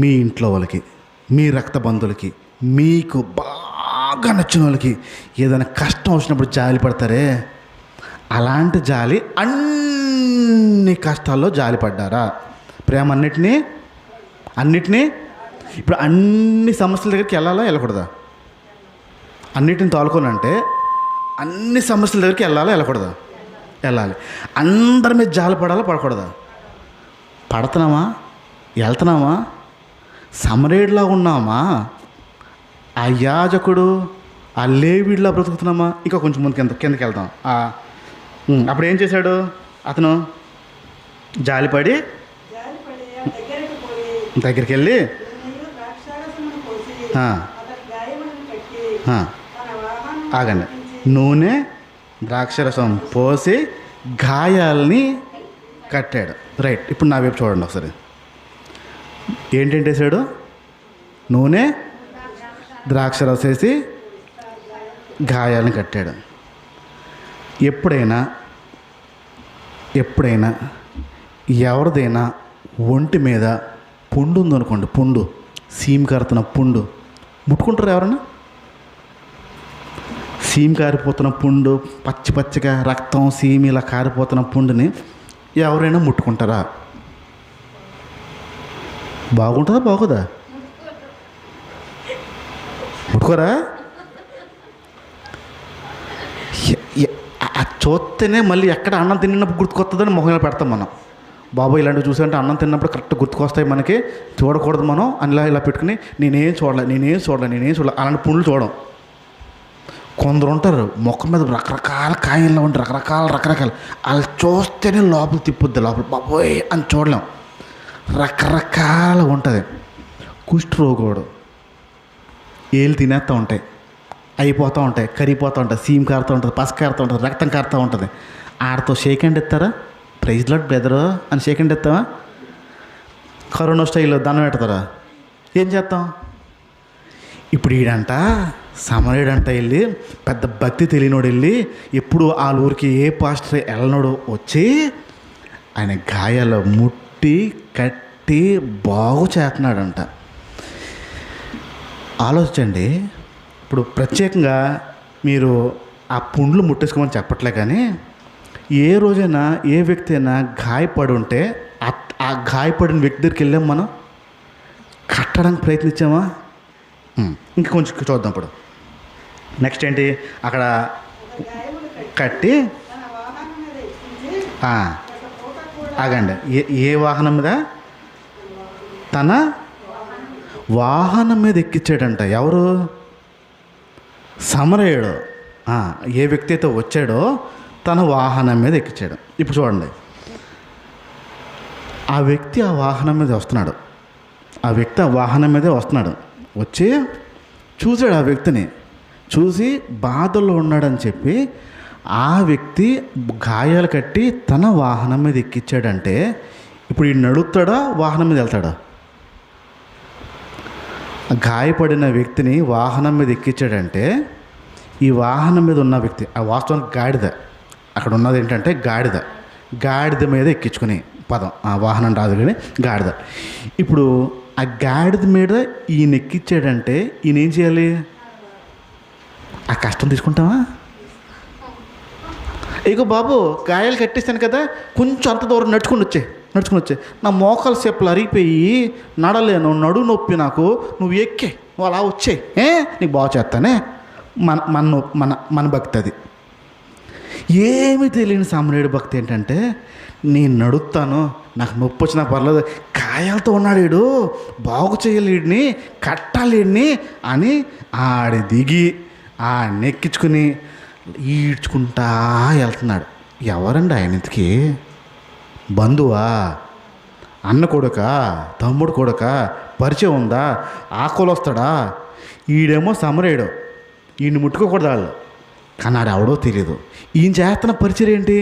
మీ ఇంట్లో వాళ్ళకి, మీ రక్త బంధువులకి, మీకు బాగా నచ్చిన వాళ్ళకి ఏదైనా కష్టం వచ్చినప్పుడు జాలి పడతారే, అలాంటి జాలి అన్ని కష్టాల్లో జాలి పడ్డారా? ప్రేమ అన్నిటినీ ఇప్పుడు అన్ని సమస్యల దగ్గరికి వెళ్ళకూడదా? అన్నిటిని తోలుకోనంటే అన్ని సమస్యల దగ్గరికి వెళ్ళకూడదా? వెళ్ళాలి. అందరి మీద జాలి పడకూడదా? వెళ్తున్నామా? సమరేయుడిలా ఉన్నామా? ఆ యాజకుడు ఆ లేవీడిలా బ్రతుకుతున్నామా? ఇంకా కొంచెం ముందు కిందకి వెళ్తాం. అప్పుడు ఏం చేశాడు అతను? జాలిపడి దగ్గరికి వెళ్ళి ఆగండి, నూనె ద్రాక్షరసం పోసి గాయాలని కట్టాడు. రైట్. ఇప్పుడు నా వైపు చూడండి ఒకసారి. ఏంటంటే వేసాడు? నూనె, ద్రాక్షరసం వేసి గాయాలను కట్టాడు. ఎప్పుడైనా ఎవరిదైనా ఒంటి మీద పుండు ఉందనుకోండి, పుండు, సీమ్ కారుతున్న పుండు, ముట్టుకుంటారు ఎవరన్నా? సీమ్ కారిపోతున్న పుండు, పచ్చి పచ్చిగా రక్తం సీమ్ ఇలా కారిపోతున్న పుండుని ఎవరైనా ముట్టుకుంటారా? బాగుంటుందా బాగోదా? ముట్టుకోరా? అది చూస్తేనే మళ్ళీ ఎక్కడ అన్నం తిన్నప్పుడు గుర్తుకొస్తుందని మొహంలో పెడతాం మనం. బాబు ఇలాంటివి చూసారంటే అన్నం తిన్నప్పుడు కరెక్ట్ గుర్తుకొస్తాయి మనకి, చూడకూడదు మనం అని ఇలా పెట్టుకుని నేనేం చూడలే అలాంటి పుండ్లు చూడం. కొందరు ఉంటారు మొక్క మీద రకరకాల కాయల్లో ఉండి రకరకాల వాళ్ళు చూస్తేనే లోపల తిప్పుద్ది, లోపల బాబోయ్ అని చూడలేం, రకరకాల ఉంటుంది. కుష్ఠరోగోడు ఏళ్ళు తినేస్తూ ఉంటాయి, అయిపోతూ ఉంటాయి, కరిగిపోతూ ఉంటాయి, సీమ్ కారుతూ ఉంటుంది, పస కారుతూ ఉంటుంది, రక్తం కారుతూ ఉంటుంది. ఆడితో షేక్ హ్యాండ్ ఇస్తారా? ప్రైజ్ లాట్ బ్రదరు అని షేక్ హ్యాండ్ ఇస్తావా? కరోనా స్టైల్లో దండం పెడతారా? ఏం చేస్తాం? ఇప్పుడు ఈడంట సమరయుడంట వెళ్ళి, పెద్ద భక్తి తెలియనోడు వెళ్ళి, ఎప్పుడు ఆ ఊరికి ఏ పాస్టర్ వెళ్ళనోడు వచ్చి ఆయన గాయాలు ముట్టి కట్టి బాగు చేస్తున్నాడంట. ఆలోచించండి. ఇప్పుడు ప్రత్యేకంగా మీరు ఆ పుండ్లు ముట్టేసుకోమని చెప్పట్లే, కానీ ఏ రోజైనా ఏ వ్యక్తి అయినా గాయపడి ఉంటే ఆ గాయపడిన వ్యక్తి దగ్గరికి వెళ్ళాం, మనం కట్టడానికి ప్రయత్నించామా? ఇంకా కొంచెం చూద్దాం. ఇప్పుడు నెక్స్ట్ ఏంటి? అక్కడ కట్టి ఆగండి. ఏ వాహనం మీద? తన వాహనం మీద ఎక్కించాడంట. ఎవరు? సమరయుడు. ఏ వ్యక్తి అయితే వచ్చాడో తన వాహనం మీద ఎక్కించాడు. ఇప్పుడు చూడండి, ఆ వ్యక్తి ఆ వాహనం మీద వస్తున్నాడు. వచ్చి చూశాడు, ఆ వ్యక్తిని చూసి బాధల్లో ఉన్నాడని చెప్పి ఆ వ్యక్తి గాయాలు కట్టి తన వాహనం మీద ఎక్కించాడంటే ఇప్పుడు ఈ నడుస్తాడా, వాహనం మీద వెళ్తాడా? గాయపడిన వ్యక్తిని వాహనం మీద ఎక్కించాడంటే ఈ వాహనం మీద ఉన్న వ్యక్తి, ఆ వాస్తవానికి గాడిద, అక్కడ ఉన్నది ఏంటంటే గాడిద మీద ఎక్కించుకుని పదం, ఆ వాహనం రాదు కానీ గాడిద. ఇప్పుడు ఆ గాడిద మీద ఈయన ఎక్కించాడంటే ఈయన ఏం చేయాలి? ఆ కష్టం తీసుకుంటావా? ఇగో బాబు గాయాలు కట్టేస్తాను కదా, కొంచెం అంత దూరం నడుచుకుని వచ్చే, నా మోకాలు సేపులు అరిగిపోయి నడలేను, నడువు నొప్పి నాకు, నువ్వు ఎక్కే, నువ్వు అలా వచ్చే, నీకు బాగు చేస్తానే. మన భక్తి అది. ఏమీ తెలియని సామాన్యుడి భక్తి ఏంటంటే, నేను నడుస్తాను, నాకు నొప్పి వచ్చినా పర్లేదు, గాయాలతో ఉన్నాడు వీడు, బాగు చేయాలి వీడిని, కట్టాలి వీడిని అని ఆడి దిగి ఆ నెక్కించుకుని ఈడ్చుకుంటా వెళ్తున్నాడు. ఎవరండి ఆయన? ఇంతకీ బంధువా, అన్న కొడుకా, తమ్ముడు కొడుకా, పరిచయం ఉందా, ఆకులొస్తాడా? ఈడేమో సమరయుడు, ఈయన్ని ముట్టుకోకూడదు వాళ్ళు, కానీ ఆడెవడో తెలియదు. ఈయన చేస్తున్న పరిచయం ఏంటి?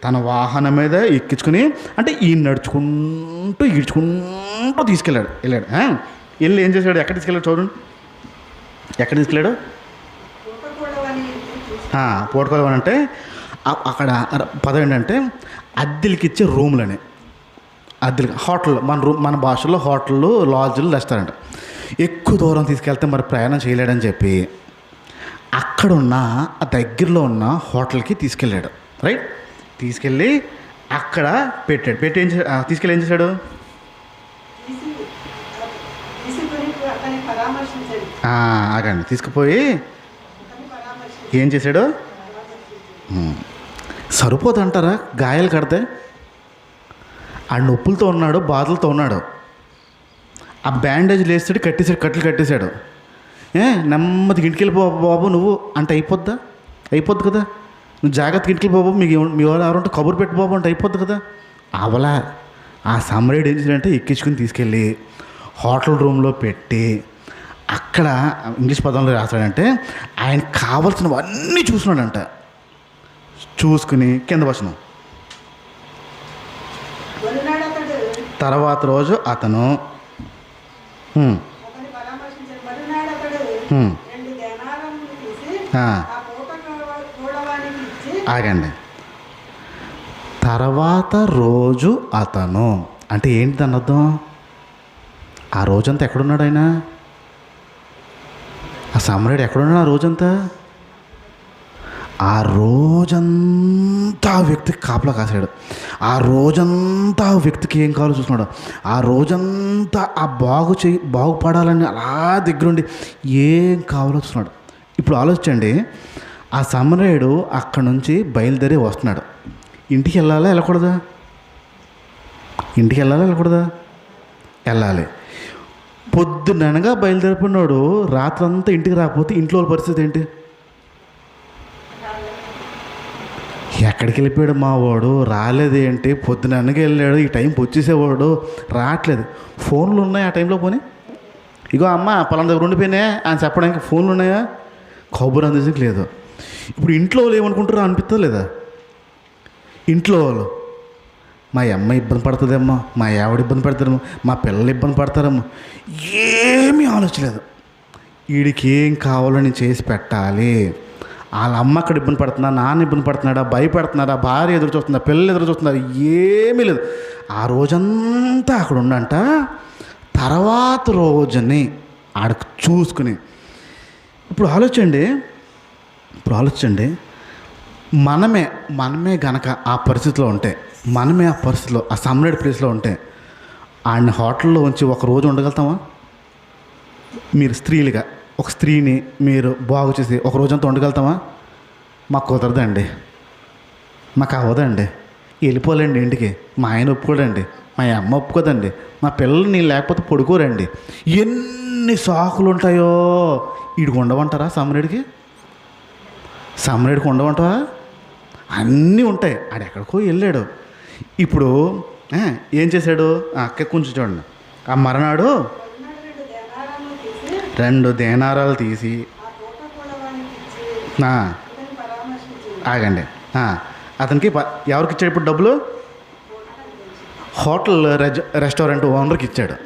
తన వాహనం మీద ఎక్కించుకుని, అంటే ఈయన నడుచుకుంటూ ఈడ్చుకుంటూ వెళ్ళాడు. వెళ్ళి ఏం చేశాడు? ఎక్కడ తీసుకెళ్ళాడు చూడండి, ఎక్కడ తీసుకెళ్ళాడు? పోటుకోవడం అంటే అక్కడ పదం ఏంటంటే అద్దెలకి ఇచ్చే రూమ్లని, అద్దెలకి హోటల్, మన భాషలో హోటళ్ళు, లాడ్జ్లు, రెస్టారెంట్. ఎక్కువ దూరం తీసుకెళ్తే మరి ప్రయాణం చేయలేడని చెప్పి అక్కడున్న దగ్గరలో ఉన్న హోటల్కి తీసుకెళ్ళాడు. రైట్, తీసుకెళ్ళి అక్కడ పెట్టాడు. తీసుకెళ్ళి ఏం చేశాడు? ఆగండి, తీసుకుపోయి ఏం చేశాడు? సరిపోదంటారా? గాయాలు కడితే ఆ నొప్పులతో ఉన్నాడు, బాధలతో ఉన్నాడు. ఆ బ్యాండేజ్లు వేస్తాడు, కట్టెలు కట్టేశాడు. నెమ్మదికి ఇంటికి వెళ్ళిపో బాబు నువ్వు అంటే అయిపోద్ది కదా. నువ్వు జాగ్రత్తగా ఇంటికి బాబు, మీ వాళ్ళు ఎవరంటే కబురు పెట్టి బాబు అంటే అయిపోద్ది కదా. అవలా ఆ సమరయుడు ఏం చేశాడంటే ఎక్కించుకుని తీసుకెళ్ళి హోటల్ రూమ్లో పెట్టి అక్కడ ఇంగ్లీష్ పదంలో రాస్తాడంటే ఆయన కావాల్సినవన్నీ చూసుకున్నాడంట. చూసుకుని కింద వచనం, తర్వాత రోజు అతను హ్మ్. అతన్ని పరామర్శించాడు. మరునాడు అతడు హ్మ్. 2 దేనారములు తీసి ఆ, ఆ పూట కూడవానికి ఇచ్చి ఆగండి. తర్వాత రోజు అతను అంటే ఏంటి దాని అర్థం? ఆ రోజంతా ఎక్కడున్నాడు ఆయన? ఆ సమరయుడు ఎక్కడున్నాడు ఆ రోజంతా? ఆ రోజంతా ఆ వ్యక్తికి కాపలా కాసాడు. ఆ రోజంతా ఆ వ్యక్తికి ఏం కావాలో చూస్తున్నాడు. ఆ రోజంతా ఆ బాగుపడాలని అలా దగ్గరుండి ఏం కావాలో చూస్తున్నాడు. ఇప్పుడు ఆలోచించండి, ఆ సమరయుడు అక్కడి నుంచి బయలుదేరి వస్తున్నాడు. ఇంటికి వెళ్ళాలా వెళ్ళకూడదా? ఇంటికి వెళ్ళాలా వెళ్ళకూడదా? వెళ్ళాలి. పొద్దుననగా బయలుదేరిపోయినాడు, రాత్రంతా ఇంటికి రాకపోతే ఇంట్లో వాళ్ళ పరిస్థితి ఏంటి? ఎక్కడికి వెళ్ళిపోయాడు మా వాడు? రాలేదేంటి? పొద్దుననగా వెళ్ళాడు, ఈ టైంకి వచ్చేసేవాడు రావట్లేదు. ఫోన్లు ఉన్నాయి ఆ టైంలో? పోనీ ఇగో అమ్మ పలానా దగ్గర ఉండిపోయినా అని చెప్పడానికి ఫోన్లు ఉన్నాయా? కబురు అందేందుకు లేదు. ఇప్పుడు ఇంట్లో వాళ్ళు ఏమనుకుంటారో అనిపిస్తుంది లేదా? ఇంట్లో వాళ్ళు మా అమ్మ ఇబ్బంది పడుతుందేమో, మా ఆవిడ ఇబ్బంది పడతారేమో, మా పిల్లలు ఇబ్బంది పడతారేమో, ఏమీ ఆలోచలేదు. వీడికి ఏం కావాలో నేను చేసి పెట్టాలి. వాళ్ళ అమ్మ అక్కడ ఇబ్బంది పడుతున్నా, నాన్న ఇబ్బంది పడుతున్నాడా, భయపడుతున్నాడా, భార్య ఎదురు చూస్తున్నా, పిల్లలు ఎదురు చూస్తున్నారు, ఏమీ లేదు. ఆ రోజంతా అక్కడ ఉండంట. తర్వాత రోజుని ఆడకు చూసుకుని ఇప్పుడు ఆలోచించండి, మనమే గనక ఆ పరిస్థితిలో ఉంటే, మనమే ఆ పరిస్థితిలో ఆ సమ్రేడ్ ప్లేస్లో ఉంటే ఆడిని హోటల్లో ఉంచి ఒక రోజు ఉండగలుగుతామా? మీరు స్త్రీలుగా ఒక స్త్రీని మీరు బాగు చేసి ఒక రోజంతా ఉండగలుగుతామా? మాకు కుదరదండి, మాకు అవ్వదండి, వెళ్ళిపోలేండి ఇంటికి, మా ఆయన ఒప్పుకోడండి, మా అమ్మ ఒప్పుకోదండి, మా పిల్లలు నేను లేకపోతే పడుకోరండి, ఎన్ని సాకులు ఉంటాయో. వీడికి ఉండవంటారా? సమ్రేడ్కి ఉండవంటావా? అన్నీ ఉంటాయి. ఆడెక్కడికో వెళ్ళాడు. ఇప్పుడు ఏం చేశాడు? అక్క కొంచెం చూడండి. ఆ మరనాడు 2 దేనారాలు తీసి ఆగండి, అతనికి ఎవరికి ఇచ్చాడు ఇప్పుడు డబ్బులు? హోటల్ రెస్టారెంట్ ఓనర్కి ఇచ్చాడు.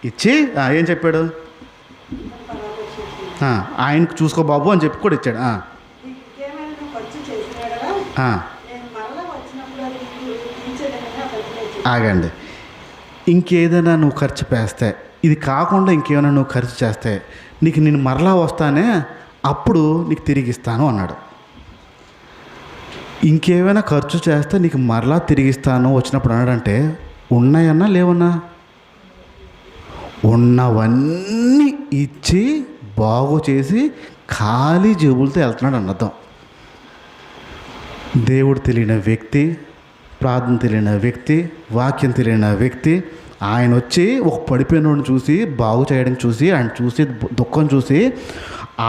ఇచ్చి ఏం చెప్పాడు? ఆయనకు చూసుకో బాబు అని చెప్పి కూడా ఇచ్చాడు. ఆగండి, ఇంకేదైనా నువ్వు ఖర్చు చేస్తే, ఇది కాకుండా ఇంకేమైనా నువ్వు ఖర్చు చేస్తే నేను మరలా వస్తానే, అప్పుడు నీకు తిరిగి ఇస్తాను అన్నాడు. ఇంకేమైనా ఖర్చు చేస్తే నీకు మరలా తిరిగిస్తాను వచ్చినప్పుడు అన్నాడంటే ఉన్నాయన్నా లేవన్నా? ఉన్నవన్నీ ఇచ్చి బాగు చేసి ఖాళీ జేబులతో వెళ్తున్నాడు అన్నర్థం. దేవుడు తెలియని వ్యక్తి, ప్రార్థన తెలియని వ్యక్తి, వాక్యం తెలియని వ్యక్తి, ఆయన వచ్చి ఒక పడిపోయినోడిని చూసి బాగు చేయడానికి చూసి, ఆయన చూసి దుఃఖం చూసి,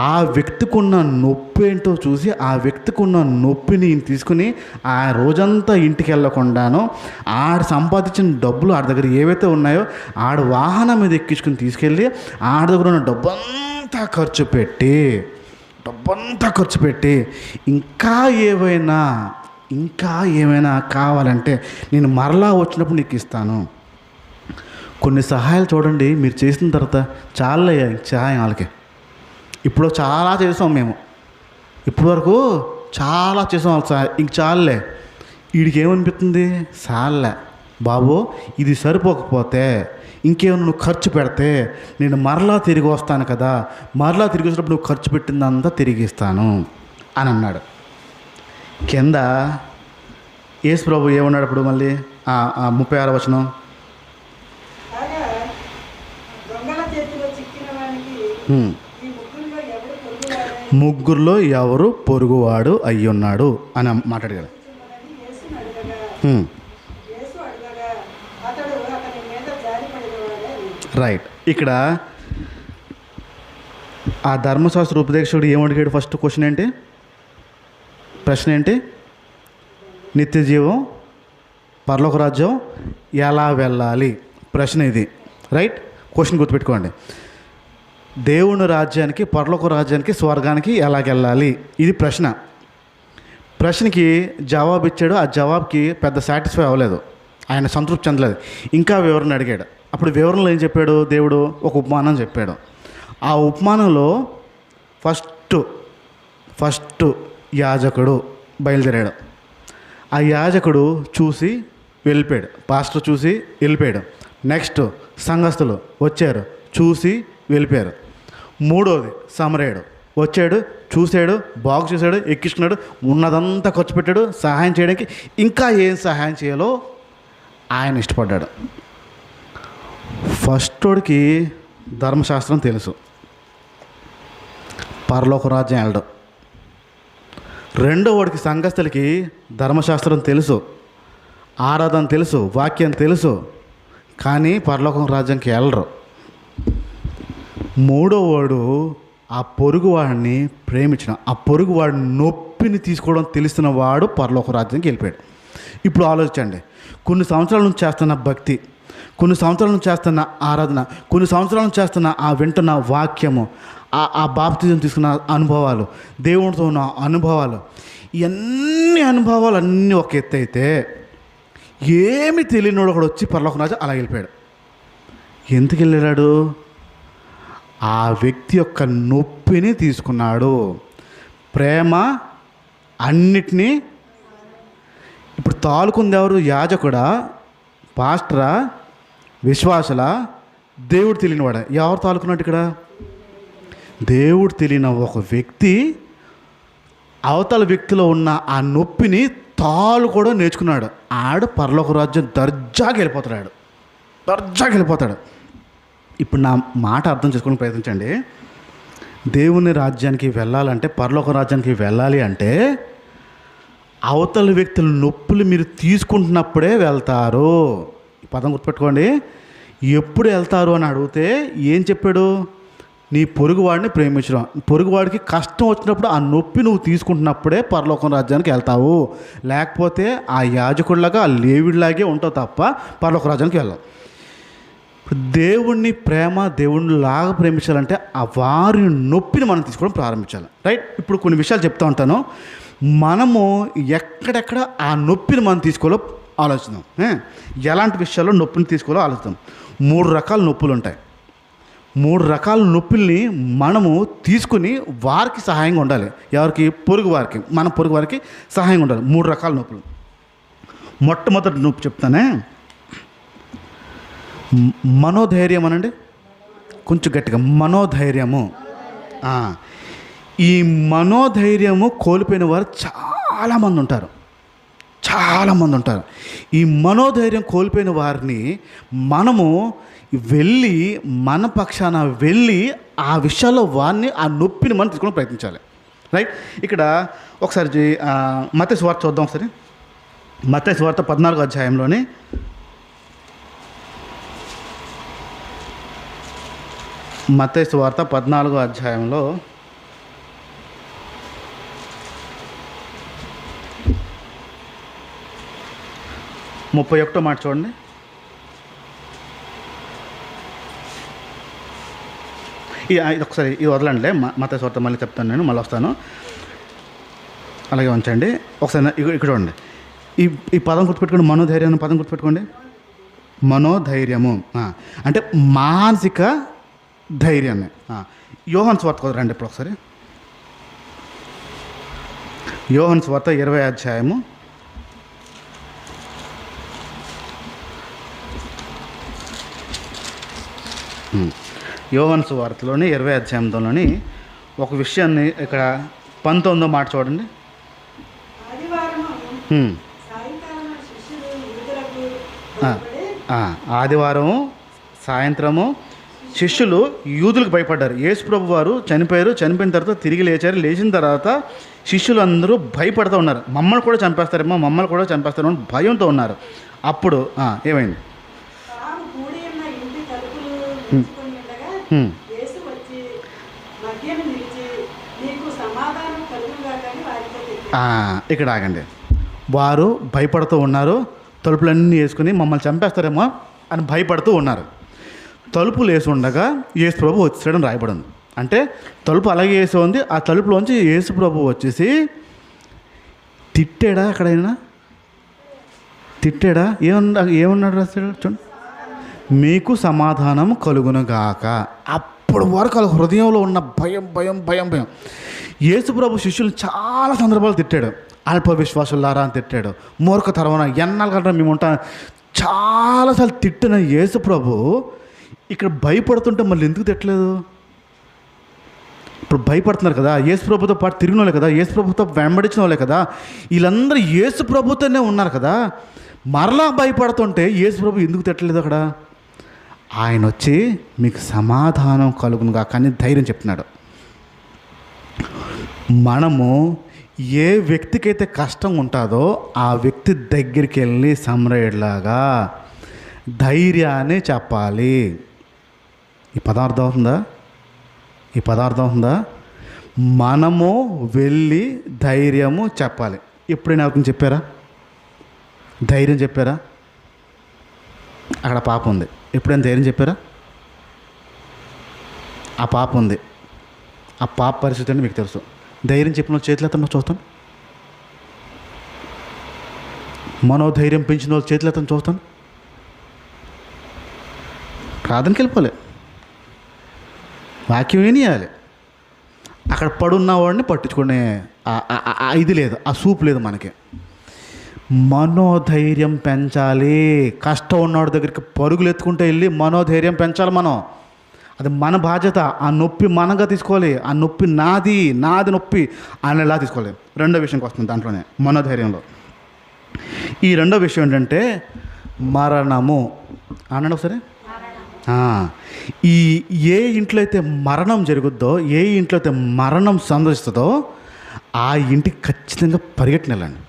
ఆ వ్యక్తికి ఉన్న నొప్పి ఏంటో చూసి, ఆ వ్యక్తికి ఉన్న నొప్పిని తీసుకుని ఆ రోజంతా ఇంటికి వెళ్ళకుండాను ఆడ సంపాదించిన డబ్బులు ఆడ దగ్గర ఏవైతే ఉన్నాయో ఆడ వాహనం మీద ఎక్కించుకుని తీసుకెళ్ళి ఆడ దగ్గర ఉన్న డబ్బంతా ఖర్చు పెట్టి ఇంకా ఏమైనా కావాలంటే నేను మరలా వచ్చినప్పుడు నీకు ఇస్తాను. కొన్ని సహాయాలు చూడండి మీరు చేసిన తర్వాత చాలయ్యా సహాయం వాళ్ళకి. ఇప్పుడు చాలా చేసాం మేము, ఇప్పటి వరకు చాలా చేసాం వాళ్ళ సహాయం, ఇంక చాలులే. వీడికి ఏమనిపిస్తుంది? చాలే బాబు, ఇది సరిపోకపోతే ఇంకేమైనా నువ్వు ఖర్చు పెడితే నేను మరలా తిరిగి వస్తాను కదా, మరలా తిరిగి వచ్చినప్పుడు నువ్వు ఖర్చు పెట్టిందంతా తిరిగి ఇస్తాను అని అన్నాడు. కింద యేసు ప్రభు ఏమన్నాడు అప్పుడు మళ్ళీ 36వ వచనం, ముగ్గురులో ఎవరు పొరుగువాడు అయ్యున్నాడు అని మాట్లాడగలరు. రైట్. ఇక్కడ ఆ ధర్మశాస్త్ర ఉపదేశకుడు ఏమడిగాడు? ఫస్ట్ క్వశ్చన్ ఏంటి? ప్రశ్న ఏంటి? నిత్య జీవం, పరలోక రాజ్యం ఎలా వెళ్ళాలి? ప్రశ్న ఇది. రైట్. క్వశ్చన్ గుర్తుపెట్టుకోండి. దేవుని రాజ్యానికి, పరలోక రాజ్యానికి, స్వర్గానికి ఎలాగెళ్ళాలి? ఇది ప్రశ్న. ప్రశ్నకి జవాబు ఇచ్చాడు. ఆ జవాబుకి పెద్ద సాటిస్ఫై అవ్వలేదు, ఆయన సంతృప్తి చెందలేదు. ఇంకా వివరణ అడిగాడు. అప్పుడు వివరణలో ఏం చెప్పాడు దేవుడు? ఒక ఉపమానం చెప్పాడు. ఆ ఉపమానంలో ఫస్ట్ యాజకుడు బయలుదేరాడు. ఆ యాజకుడు చూసి వెళ్ళిపోయాడు, పాస్టర్ చూసి వెళ్ళిపోయాడు. నెక్స్ట్ సంఘస్థులు వచ్చారు, చూసి వెళ్ళిపోయారు. మూడోది సమరయుడు వచ్చాడు, చూశాడు, బాగు చూశాడు, ఎక్కించుకున్నాడు, ఉన్నదంతా ఖర్చు పెట్టాడు సహాయం చేయడానికి. ఇంకా ఏం సహాయం చేయాలో ఆయన ఇష్టపడ్డాడు. ఫస్టోడికి ధర్మశాస్త్రం తెలుసు, పరలోక రాజ్యం వెళ్ళడం. రెండో వాడికి సంఘస్థులకి ధర్మశాస్త్రం తెలుసు, ఆరాధన తెలుసు, వాక్యం తెలుసు, కానీ పరలోకం రాజ్యానికి వెళ్ళరు. మూడో వాడు ఆ పొరుగువాడిని ప్రేమించిన, ఆ పొరుగువాడి నొప్పిని తీసుకోవడం తెలుస్తున్న వాడు పరలోక రాజ్యానికి వెళ్ళిపోయాడు. ఇప్పుడు ఆలోచించండి, కొన్ని సంవత్సరాల నుంచి చేస్తున్న భక్తి, కొన్ని సంవత్సరాల నుంచి చేస్తున్న ఆరాధన, కొన్ని సంవత్సరాల నుంచి చేస్తున్న ఆ వింటున్న వాక్యము, ఆ బాప్తిజం తీసుకున్న అనుభవాలు, దేవునితో ఉన్న అనుభవాలు, ఇవన్నీ అనుభవాలు అన్నీ ఒక ఎత్తు అయితే, ఏమి తెలియనివాడు ఒకడు వచ్చి పరలోక రాజ్యం అలా వెళ్ళిపోయాడు. ఎందుకు వెళ్ళాడు? ఆ వ్యక్తి యొక్క నొప్పిని తీసుకున్నాడు. ప్రేమ అన్నిటినీ. ఇప్పుడు తాలుకుంది ఎవరు? యాజకుడా, పాస్టరా, విశ్వాసులా, దేవుడు తెలియనివాడా? ఎవరు తాలుకున్నట్టు ఇక్కడ? దేవుడు తెలియని ఒక వ్యక్తి అవతల వ్యక్తిలో ఉన్న ఆ నొప్పిని తాలు కూడా నేర్చుకున్నాడు. ఆడు పరలోక రాజ్యం దర్జాగా వెళ్ళిపోతాడు. ఇప్పుడు నా మాట అర్థం చేసుకోవడానికి ప్రయత్నించండి. దేవుని రాజ్యానికి వెళ్ళాలంటే, పరలోక రాజ్యానికి వెళ్ళాలి అంటే, అవతల వ్యక్తుల నొప్పులు మీరు తీసుకుంటున్నప్పుడే వెళ్తారు. ఈ పదం గుర్తుపెట్టుకోండి. ఎప్పుడు వెళ్తారు అని అడిగితే ఏం చెప్పాడు? నీ పొరుగువాడిని ప్రేమించడం. పొరుగువాడికి కష్టం వచ్చినప్పుడు ఆ నొప్పి నువ్వు తీసుకుంటున్నప్పుడే పరలోకం రాజ్యానికి వెళ్తావు. లేకపోతే ఆ యాజకుడిలాగా, ఆ లేవిడిలాగే ఉంటావు తప్ప పరలోక రాజ్యానికి వెళ్ళావు. దేవుణ్ణి దేవుడిలాగా ప్రేమించాలంటే ఆ వారి నొప్పిని మనం తీసుకోవడం ప్రారంభించాలి. రైట్? ఇప్పుడు కొన్ని విషయాలు చెప్తూ ఉంటాను. మనము ఎక్కడెక్కడ ఆ నొప్పిని మనం తీసుకోవాలో ఆలోచిద్దాం. ఎలాంటి విషయాల్లో నొప్పిని తీసుకోవాలో ఆలోచిద్దాం. 3 రకాల నొప్పులు ఉంటాయి. 3 రకాల నొప్పుల్ని మనము తీసుకుని వారికి సహాయంగా ఉండాలి. ఎవరికి? పొరుగు వారికి, మన పొరుగు వారికి సహాయంగా ఉండాలి. 3 రకాల నొప్పులు. మొట్టమొదటి నొప్పి చెప్తానే, మనోధైర్యం అనండి కొంచెం గట్టిగా. మనోధైర్యము. ఈ మనోధైర్యము కోల్పోయిన వారు చాలామంది ఉంటారు. ఈ మనోధైర్యం కోల్పోయిన వారిని మనము వెళ్ళి, మన పక్షాన వెళ్ళి ఆ విషయాల్లో వారిని, ఆ నొప్పిని మనం తీసుకోవడం ప్రయత్నించాలి. రైట్? ఇక్కడ ఒకసారి మత్తయి సువార్త చూద్దాం. ఒకసారి మత్తయి సువార్త 14వ అధ్యాయంలోని మత్తయి సువార్త 14వ అధ్యాయంలో 31వ మాట చూడండి. ఇది ఒకసారి ఇది వదలండి. మత్తయి సువార్త మళ్ళీ చెప్తాను, నేను మళ్ళీ వస్తాను. అలాగే ఉంచండి. ఒకసారి ఇక్కడ చూడండి. ఈ పదం గుర్తుపెట్టుకోండి. మనోధైర్యం పదం గుర్తుపెట్టుకోండి. మనోధైర్యము అంటే మానసిక ధైర్యాన్ని. యోహాను సువార్త రండి ఇప్పుడు ఒకసారి. యోహాను సువార్త 20వ అధ్యాయము 20వ అధ్యాయంలోని ఒక విషయాన్ని ఇక్కడ 19వ మాట చూడండి. ఆదివారం సాయంత్రము శిష్యులు యూదులకు భయపడ్డారు. యేసు ప్రభు వారు చనిపోయారు. చనిపోయిన తర్వాత తిరిగి లేచారు. లేచిన తర్వాత శిష్యులు అందరూ భయపడుతూ ఉన్నారు. మమ్మల్ని కూడా చంపేస్తారేమో అని భయంతో ఉన్నారు. అప్పుడు ఏమైంది? ఇక్కడ ఆగండి. వారు భయపడుతూ ఉన్నారు. తలుపులన్నీ వేసుకుని మమ్మల్ని చంపేస్తారేమో అని భయపడుతూ ఉన్నారు. తలుపులు వేసి ఉండగా యేసు ప్రభు వచ్చేసాడని రాయబడింది. అంటే తలుపు అలాగే వేసి ఉంది. ఆ తలుపులోంచి యేసు ప్రభు వచ్చేసి తిట్టాడా? అక్కడైనా తిట్టాడా? ఏమన్నాడు రాస్తాడు చూడండి. మీకు సమాధానం కలుగునుగాక. అప్పటి వరకు వాళ్ళ హృదయంలో ఉన్న భయం భయం భయం భయం. యేసుప్రభు శిష్యులు చాలా సందర్భాలు తిట్టాడు. అల్ప విశ్వాసులారా అని తిట్టాడు. మూర్ఖతరమన ఎన్నాళ్ళ కంటే మేము ఉంటాం చాలాసార్లు తిట్టిన యేసుప్రభు ఇక్కడ భయపడుతుంటే మళ్ళీ ఎందుకు తిట్టలేదు? ఇప్పుడు భయపడుతున్నారు కదా, యేసుప్రభుతో పాటు తిరిగిన వాళ్ళే కదా, యేసుప్రభుతో వెంబడించిన వాళ్ళే కదా, వీళ్ళందరూ యేసుప్రభుతోనే ఉన్నారు కదా, మరలా భయపడుతుంటే యేసుప్రభు ఎందుకు తిట్టలేదు అక్కడ? ఆయన వచ్చి మీకు సమాధానం కలుగునుగా కానీ ధైర్యం చెప్తున్నాడు. మనము ఏ వ్యక్తికైతే కష్టం ఉంటుందో ఆ వ్యక్తి దగ్గరికి వెళ్ళి సమ్రాయుడిలాగా ధైర్యాన్ని చెప్పాలి. ఈ పదార్థం అవుతుందా? ఈ పదార్థం అవుతుందా? మనము వెళ్ళి ధైర్యము చెప్పాలి. ఎప్పుడైనా ఎవరికి చెప్పారా? ధైర్యం చెప్పారా? అక్కడ పాప ఉంది, ఎప్పుడైనా ధైర్యం చెప్పారా? ఆ పాప ఉంది, ఆ పాప పరిస్థితి అంటే మీకు తెలుసు. ధైర్యం చెప్పిన వాళ్ళు చేతులు ఎత్తండి చూస్తాను. మనోధైర్యం పెంచిన వాళ్ళు చేతులు ఎత్తండి చూస్తాను. ప్రార్థనకి వెళ్ళిపోలే, వాక్యం వినియాలి. అక్కడ పడున్న వాడిని పట్టించుకునే ఇది లేదు, ఆ సూప్ లేదు మనకి. మనోధైర్యం పెంచాలి. కష్టం ఉన్నవాడి దగ్గరికి పరుగులు ఎత్తుకుంటే వెళ్ళి మనోధైర్యం పెంచాలి మనం. అది మన బాధ్యత. ఆ నొప్పి మనగా తీసుకోవాలి. ఆ నొప్పి నాది నొప్పి అనేలా తీసుకోవాలి. రెండో విషయంకి వస్తుంది దాంట్లోనే, మనోధైర్యంలో. ఈ రెండో విషయం ఏంటంటే మరణము అన్నాడు ఒకసారి. ఈ ఏ ఇంట్లో అయితే మరణం జరుగుద్దో, ఏ ఇంట్లో అయితే మరణం సందర్శిస్తుందో ఆ ఇంటికి ఖచ్చితంగా పరిగెట్టిన వెళ్ళండి.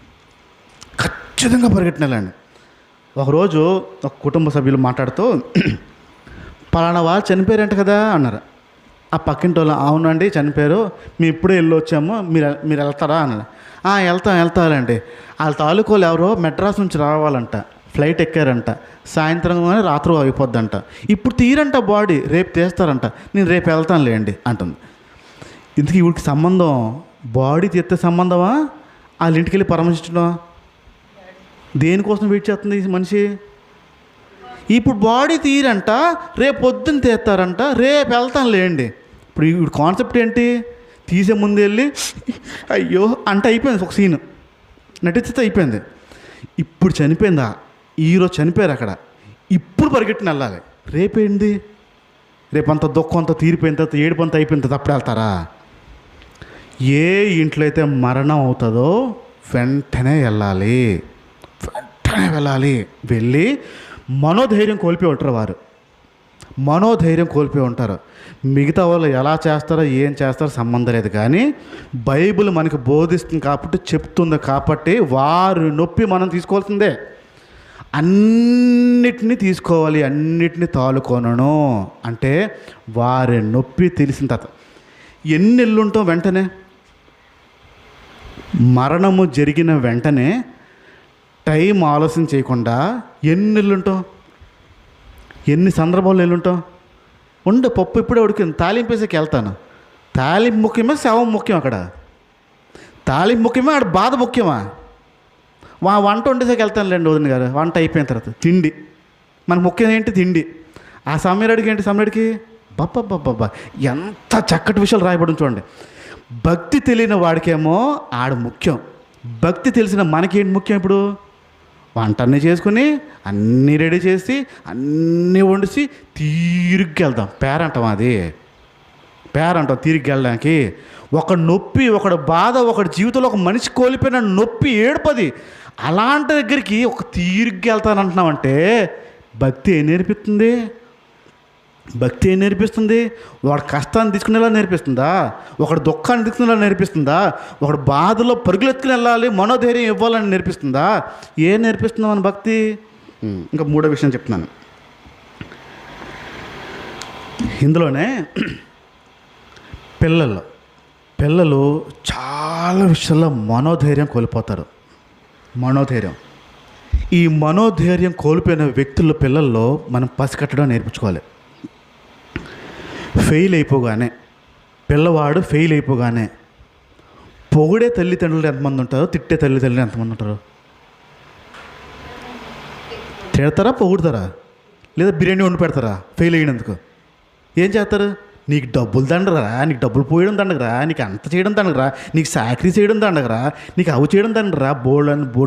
ఖచ్చితంగా పరిగెట్టిన వెళ్ళండి. ఒకరోజు ఒక కుటుంబ సభ్యులు మాట్లాడుతూ పలానా వాళ్ళు చనిపోయారంట కదా అన్నారు. ఆ పక్కింటి వాళ్ళు అవునండి చనిపోయారు, మేము ఇప్పుడే వెళ్ళి వచ్చాము, మీరు వెళ్తారా అన్నారు. వెళ్తారండి. వాళ్ళ తాలూకోలు ఎవరో మెడ్రాస్ నుంచి రావాలంట, ఫ్లైట్ ఎక్కారంట, సాయంత్రం కానీ రాత్రి అయిపోద్దంట, ఇప్పుడు తీరంట బాడీ, రేపు తీస్తారంట, నేను రేపు వెళ్తానులేండి అంటుంది. ఇందుకు వీడికి సంబంధం బాడీ తీస్తే సంబంధమా, వాళ్ళ ఇంటికి వెళ్ళి పరామర్శించడం? దేనికోసం వెయిట్ చేస్తుంది ఈ మనిషి? ఇప్పుడు బాడీ తీరంట, రేపు పొద్దున్న తీస్తారంట, రేపు వెళ్తానులేండి. ఇప్పుడు ఈ కాన్సెప్ట్ ఏంటి? తీసే ముందు వెళ్ళి అయ్యో అంటే అయిపోయింది, ఒక సీన్ నటిస్తే అయిపోయింది. ఇప్పుడు చనిపోయిందా, ఈరోజు చనిపోయారు అక్కడ, ఇప్పుడు పరిగెట్టిన వెళ్ళాలి. రేపేంది? రేపంతా దుఃఖం అంతా తీరిపోయిన తర్వాత, ఏడుపు అంతా అయిపోయిన తర్వాత అప్పుడు వెళ్తారా? ఏ ఇంట్లో అయితే మరణం అవుతుందో వెంటనే వెళ్ళాలి, వెంటనే వెళ్ళాలి. వెళ్ళి మనోధైర్యం కోల్పోయి ఉంటారు వారు, మనోధైర్యం కోల్పోయి ఉంటారు. మిగతా వాళ్ళు ఎలా చేస్తారో ఏం చేస్తారో సంబంధం లేదు, కానీ బైబిల్ మనకి బోధిస్తుంది కాబట్టి, చెప్తుంది కాబట్టి వారి నొప్పి మనం తీసుకోవాల్సిందే. అన్నిటినీ తీసుకోవాలి, అన్నిటినీ తాలుకొనను అంటే వారి నొప్పి తెలిసిన తర్వాత ఎన్ని ఎల్లుంటాం వెంటనే, మరణము జరిగిన వెంటనే టైం ఆలోచన చేయకుండా ఎన్ని ఎల్లుంటాం, ఎన్ని సందర్భాల్లో ఎల్లుంటాం. పప్పు ఇప్పుడే ఉడికింది, తాలింపేసాకి వెళ్తాను. తాలింపు ముఖ్యమా, శవం ముఖ్యం? అక్కడ తాలింపు ముఖ్యమా, అక్కడ బాధ ముఖ్యమా? వంట వండేసాకి వెళ్తానులేండి వదిన గారు, వంట అయిపోయిన తర్వాత తిండి మనకు ముఖ్యం ఏంటి? తిండి. ఆ సమీరుడికి ఏంటి? సమీరుడికి బాబ్బా ఎంత చక్కటి విషయాలు రాయబడి చూడండి. భక్తి తెలియని వాడికేమో ఆడు ముఖ్యం, భక్తి తెలిసిన మనకేంటి ముఖ్యం? ఇప్పుడు వంట అన్నీ చేసుకుని అన్నీ రెడీ చేసి అన్నీ వండిసి తీరిగ్గా వెళ్దాం. పేరంటాం, అది పేరంటాం తీరిగ్గా వెళ్ళడానికి. ఒక నొప్పి, ఒకటి బాధ, ఒకటి జీవితంలో ఒక మనిషి కోల్పోయిన నొప్పి, ఏడుపది. అలాంటి దగ్గరికి ఒక తీరిగ్గా వెళ్తానంటున్నామంటే భక్తి ఏం నేర్పిస్తుంది? భక్తి ఏం నేర్పిస్తుంది? వాడు కష్టాన్ని తీసుకునేలా నేర్పిస్తుందా? ఒకడు దుఃఖాన్ని తీసుకునేలా నేర్పిస్తుందా? ఒకడు బాధలో పరుగులెత్తుకుని వెళ్ళాలి, మనోధైర్యం ఇవ్వాలని నేర్పిస్తుందా? ఏం నేర్పిస్తుందా మన భక్తి? ఇంకా మూడో విషయం చెప్తున్నాను. ఇందులోనే పిల్లలు చాలా విషయాల్లో మనోధైర్యం కోల్పోతారు. మనోధైర్యం, ఈ మనోధైర్యం కోల్పోయిన వ్యక్తుల పిల్లల్లో మనం పసికట్టడం నేర్పించుకోవాలి. పిల్లవాడు ఫెయిల్ అయిపోగానే పొగిడే తల్లిదండ్రులు ఎంతమంది ఉంటారో, తిట్టే తల్లిదండ్రులు ఎంతమంది ఉంటారు? తిడతారా, పొగుడతారా? లేదా బిర్యానీ వండి పెడతారా ఫెయిల్ అయినందుకు? ఏం చేస్తారు? నీకు డబ్బులు దండగరా, నీకు డబ్బులు పోయడం దండగరా, నీకు అంత చేయడం దండగరా, నీకు సాకరీ చేయడం దండగరా, నీకు అవి చేయడం దండగరా,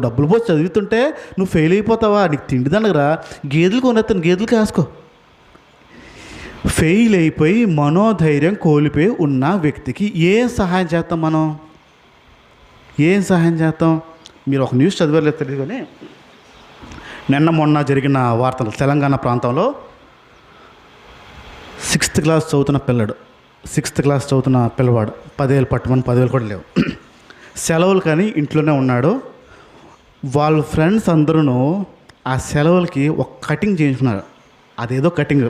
డబ్బులు పోసి చదువుతుంటే నువ్వు ఫెయిల్ అయిపోతావా, నీకు తిండి దండగరా, గేదెలు కొనేస్తాను, గేదెలు కాసుకో. ఫెయిల్ అయిపోయి మనోధైర్యం కోల్పోయి ఉన్న వ్యక్తికి ఏం సహాయం చేస్తాం మనం? ఏం సహాయం చేస్తాం? మీరు ఒక న్యూస్ చదివారు తెలియదు కానీ నిన్న మొన్న జరిగిన వార్తలు, తెలంగాణ ప్రాంతంలో 6th క్లాస్ చదువుతున్న పిల్లవాడు 10,000 పట్టుమని 10,000 కూడా లేవు, సెలవులు కానీ ఇంట్లోనే ఉన్నాడు. వాళ్ళ ఫ్రెండ్స్ అందరూ ఆ సెలవులకి ఒక కటింగ్ చేయించుకున్నారు. అదేదో కటింగ్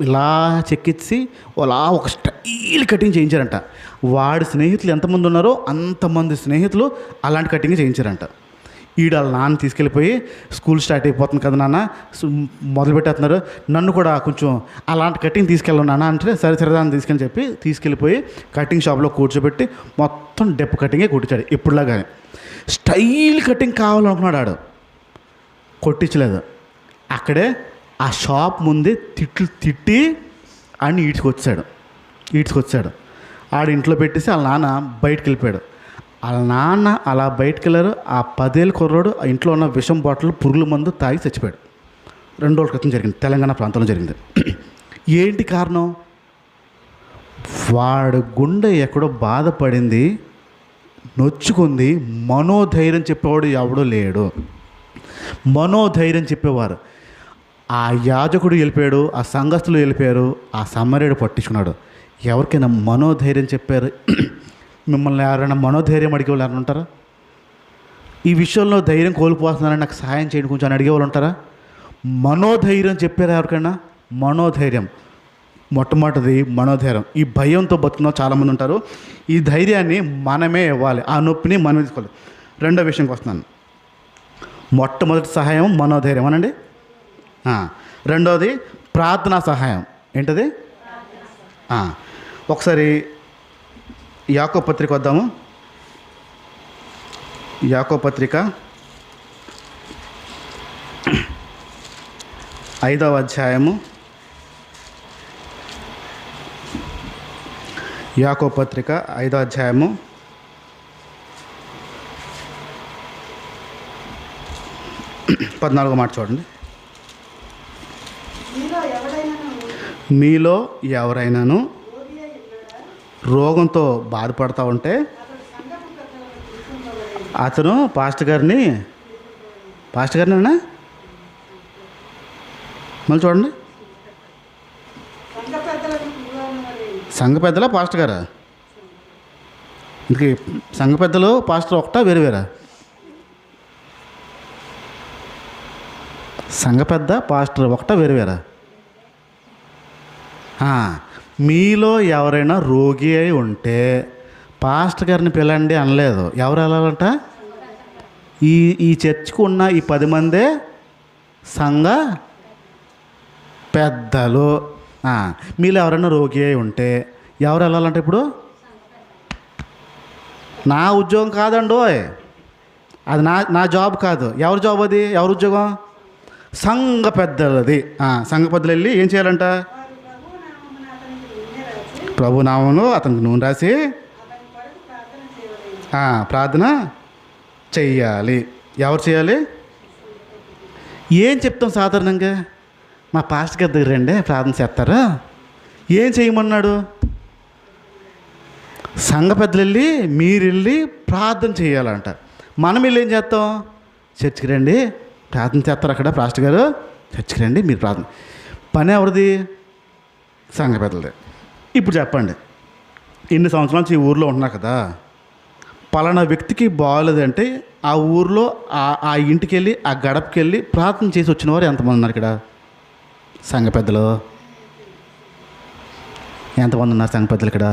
ఇలా చెక్కించి అలా ఒక స్టైల్ కటింగ్ చేయించారంట. వాడి స్నేహితులు ఎంతమంది ఉన్నారో అంతమంది స్నేహితులు అలాంటి కటింగ్ చేయించారంట. ఈడు వాళ్ళ నాన్న తీసుకెళ్ళిపోయి స్కూల్ స్టార్ట్ అయిపోతుంది కదా నాన్న, మొదలు పెట్టేస్తున్నారు, నన్ను కూడా కొంచెం అలాంటి కటింగ్ తీసుకెళ్ళను నాన్న అంటే, సరే దాన్ని తీసుకెళ్ళి చెప్పి తీసుకెళ్ళిపోయి కటింగ్ షాప్లో కూర్చోబెట్టి మొత్తం డెప్ కటింగే కుట్టించాడు. ఇప్పుడులాగానే స్టైల్ కటింగ్ కావాలనుకున్నాడు. ఆడు కొట్టించలేదు. అక్కడే ఆ షాప్ ముందే తిట్టి అని ఈడ్చుకొచ్చాడు. ఆడు ఇంట్లో పెట్టేసి వాళ్ళ నాన్న బయటకు వెళ్ళిపోయాడు. వాళ్ళ నాన్న అలా బయటకు వెళ్ళారు. ఆ 10 ఏళ్ళ కుర్రోడు ఆ ఇంట్లో ఉన్న విషం బాటిల్ పురుగుల మందు తాగి చచ్చిపోయాడు. 2 రోజుల క్రితం జరిగింది, తెలంగాణ ప్రాంతంలో జరిగింది. ఏంటి కారణం? వాడు గుండె ఎక్కడో బాధపడింది, నొచ్చుకుంది. మనోధైర్యం చెప్పేవాడు ఎవడో లేడు. మనోధైర్యం చెప్పేవారు ఆ యాజకుడు వెళ్ళిపోయాడు, ఆ సంఘస్థులు వెళ్ళిపోయారు, ఆ సమ్మరేడు పట్టించుకున్నాడు. ఎవరికైనా మనోధైర్యం చెప్పారు? మిమ్మల్ని ఎవరైనా మనోధైర్యం అడిగే వాళ్ళు ఎవరైనా ఉంటారా? ఈ విషయంలో ధైర్యం కోల్పోతున్నారని నాకు సహాయం చేయండి కొంచెం అని అడిగే వాళ్ళు ఉంటారా? మనోధైర్యం చెప్పారా ఎవరికైనా? మనోధైర్యం మొట్టమొదటిది మనోధైర్యం. ఈ భయంతో బతుకున్న చాలామంది ఉంటారు. ఈ ధైర్యాన్ని మనమే ఇవ్వాలి, ఆ నొప్పిని మనమే తీసుకోవాలి. రెండో విషయంకి వస్తున్నాను. మొట్టమొదటి సహాయం మనోధైర్యం అనండి. రెండోది ప్రార్థనా సహాయం. ఏంటది? ఒకసారి యాకోబు పత్రిక వద్దాము. యాకోబు పత్రిక 5వ అధ్యాయము. యాకోబు పత్రిక 5వ అధ్యాయము 14వ మాట చూడండి. మీలో ఎవరైనాను రోగంతో బాధపడతా ఉంటే అతను పాస్టర్ గారిని మళ్ళీ చూడండి, సంఘ పెద్దలా పాస్టర్ గారా? ఇందుకే సంఘ పెద్దలు పాస్టర్ ఒకటా వేరువేరా? సంఘ పెద్ద పాస్టర్ ఒకటా వేరువేరా? మీలో ఎవరైనా రోగి అయి ఉంటే పాస్టర్ గారిని పిలండి అనలేదు. ఎవరు వెళ్ళాలంట? ఈ చర్చ్కు ఉన్న ఈ 10 మందే సంఘ పెద్దలు. మీలో ఎవరైనా రోగి అయి ఉంటే ఎవరు వెళ్ళాలంటే? ఇప్పుడు నా ఉద్యోగం కాదండో, అది నా జాబ్ కాదు. ఎవరి జాబ్ అది? ఎవరి ఉద్యోగం? సంఘ పెద్దలది. సంఘ పెద్దలు వెళ్ళి ఏం చేయాలంట? ప్రభు నామంలో అతనికి నూనె రాసి ప్రార్థన చెయ్యాలి. ఎవరు చేయాలి? ఏం చెప్తాం సాధారణంగా? మా పాస్టర్ గారి దగ్గర రండి ప్రార్థన చేస్తారా? ఏం చేయమన్నాడు? సంఘ పెద్దలు వెళ్ళి మీరు వెళ్ళి ప్రార్థన చేయాలంట. మనం వెళ్ళి ఏం చేస్తాం? చర్చికి రండి ప్రార్థన చేస్తారు. అక్కడ పాస్టర్ గారు చర్చికి రండి మీరు ప్రార్థన. పని ఎవరిది? సంఘ పెద్దలది. ఇప్పుడు చెప్పండి, ఇన్ని సంవత్సరాల నుంచి ఈ ఊర్లో ఉంటున్నా కదా, పలానా వ్యక్తికి బాగోలేదంటే ఆ ఊర్లో ఆ ఇంటికి వెళ్ళి ఆ గడపకి వెళ్ళి ప్రార్థన చేసి వచ్చిన వారు ఎంతమంది ఉన్నారు ఇక్కడ? సంఘ పెద్దలు ఎంతమంది ఉన్నారు? సంఘ పెద్దలు ఇక్కడ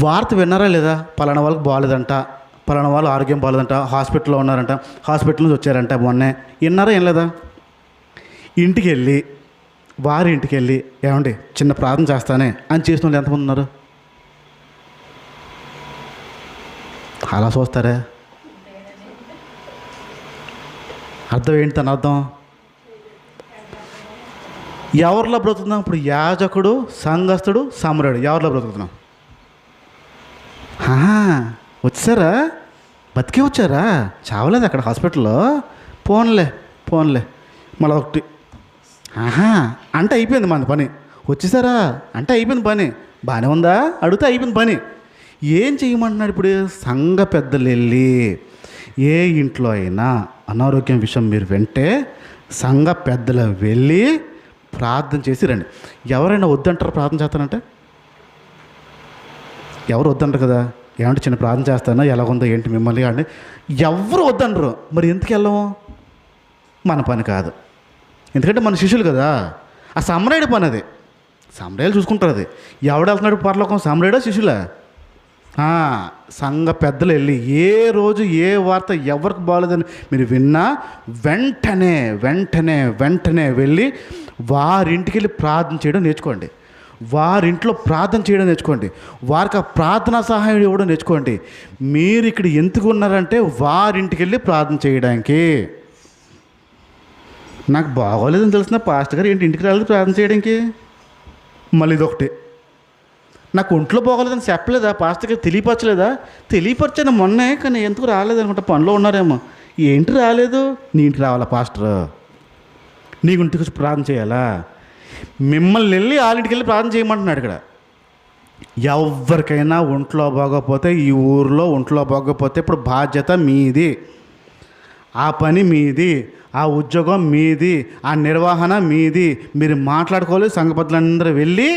వార్త విన్నారా లేదా? పలానా వాళ్ళకి బాగోలేదంట, పలానా వాళ్ళు ఆరోగ్యం బాగోలేదంట, హాస్పిటల్లో ఉన్నారంట, హాస్పిటల్ నుంచి వచ్చారంట మొన్నే, విన్నారా ఏం లేదా? ఇంటికి వెళ్ళి వారి ఇంటికి వెళ్ళి ఏమండి చిన్న ప్రార్థన చేస్తానే అని చేసిన వాళ్ళు ఎంతమంది ఉన్నారు? అలా చూస్తారా? అర్థం ఏంటి? తన అర్థం ఎవరిలో బ్రతుకుతున్నాం ఇప్పుడు? యాజకుడు, సంఘస్థుడు, సమరుడు, ఎవరిలో బ్రతుకుతున్నాం? వచ్చారా? బతికే వచ్చారా? చావలేదు అక్కడ హాస్పిటల్లో? పోన్లే మళ్ళీ ఒకటి అంటే అయిపోయింది మన పని. వచ్చేసారా అంటే అయిపోయింది పని. బాగానే ఉందా అడిగితే అయిపోయింది పని. ఏం చేయమంటున్నాడు ఇప్పుడు? సంఘ పెద్దలు వెళ్ళి ఏ ఇంట్లో అయినా అనారోగ్యం విషయం మీరు వింటే సంఘ పెద్దలు వెళ్ళి ప్రార్థన చేసి రండి. ఎవరైనా వద్దంటారు ప్రార్థన చేస్తానంటే? ఎవరు వద్దంటారు కదా? ఏమంటే చిన్న ప్రార్థన చేస్తానో ఎలాగుందో ఏంటి మిమ్మల్ని కానీ ఎవరు వద్దనరు. మరి ఎందుకు వెళ్ళము? మన పని కాదు, ఎందుకంటే మన శిష్యులు కదా. ఆ సమరయుడి పని అది. సమరయులు చూసుకుంటారు అది. ఎవడు వెళ్తున్నాడు పరలోకం? సమరయుడా శిష్యులా? సంఘ పెద్దలు వెళ్ళి ఏ రోజు ఏ వార్త ఎవరికి బాగోలేదని మీరు విన్నా వెంటనే వెళ్ళి వారింటికి వెళ్ళి ప్రార్థన చేయడం నేర్చుకోండి. వారింట్లో ప్రార్థన చేయడం నేర్చుకోండి. వారికి ఆ ప్రార్థనా సహాయం ఇవ్వడం నేర్చుకోండి. మీరు ఇక్కడ ఎందుకు ఉన్నారంటే వారింటికి వెళ్ళి ప్రార్థన చేయడానికి. నాకు బాగోలేదని తెలిసిన పాస్టర్ గారు ఏంటి ఇంటికి రాలేదు ప్రార్థన చేయడానికి? మళ్ళీ ఇదొకటి, నాకు ఒంట్లో బాగోలేదని చెప్పలేదా పాస్టర్ గారు? తెలియపరచాను మొన్నే, కానీ ఎందుకు రాలేదు అనుకుంటా, పనిలో ఉన్నారేమో. ఏంటి రాలేదు? నీ ఇంటికి రావాలా పాస్టర్? నీ ఇంటికి వచ్చి ప్రార్థన చేయాలా? మిమ్మల్ని వెళ్ళి వాళ్ళింటికి వెళ్ళి ప్రార్థన చేయమంటున్నాడు ఇక్కడ. ఎవరికైనా ఒంట్లో బాగోకపోతే, ఈ ఊరిలో ఒంట్లో బాగోకపోతే ఇప్పుడు బాధ్యత మీది, ఆ పని మీది, ఆ ఉద్యోగం మీది, ఆ నిర్వహణ మీది. మీరు మాట్లాడుకోవాలి. సంఘపతులందరూ వెళ్ళి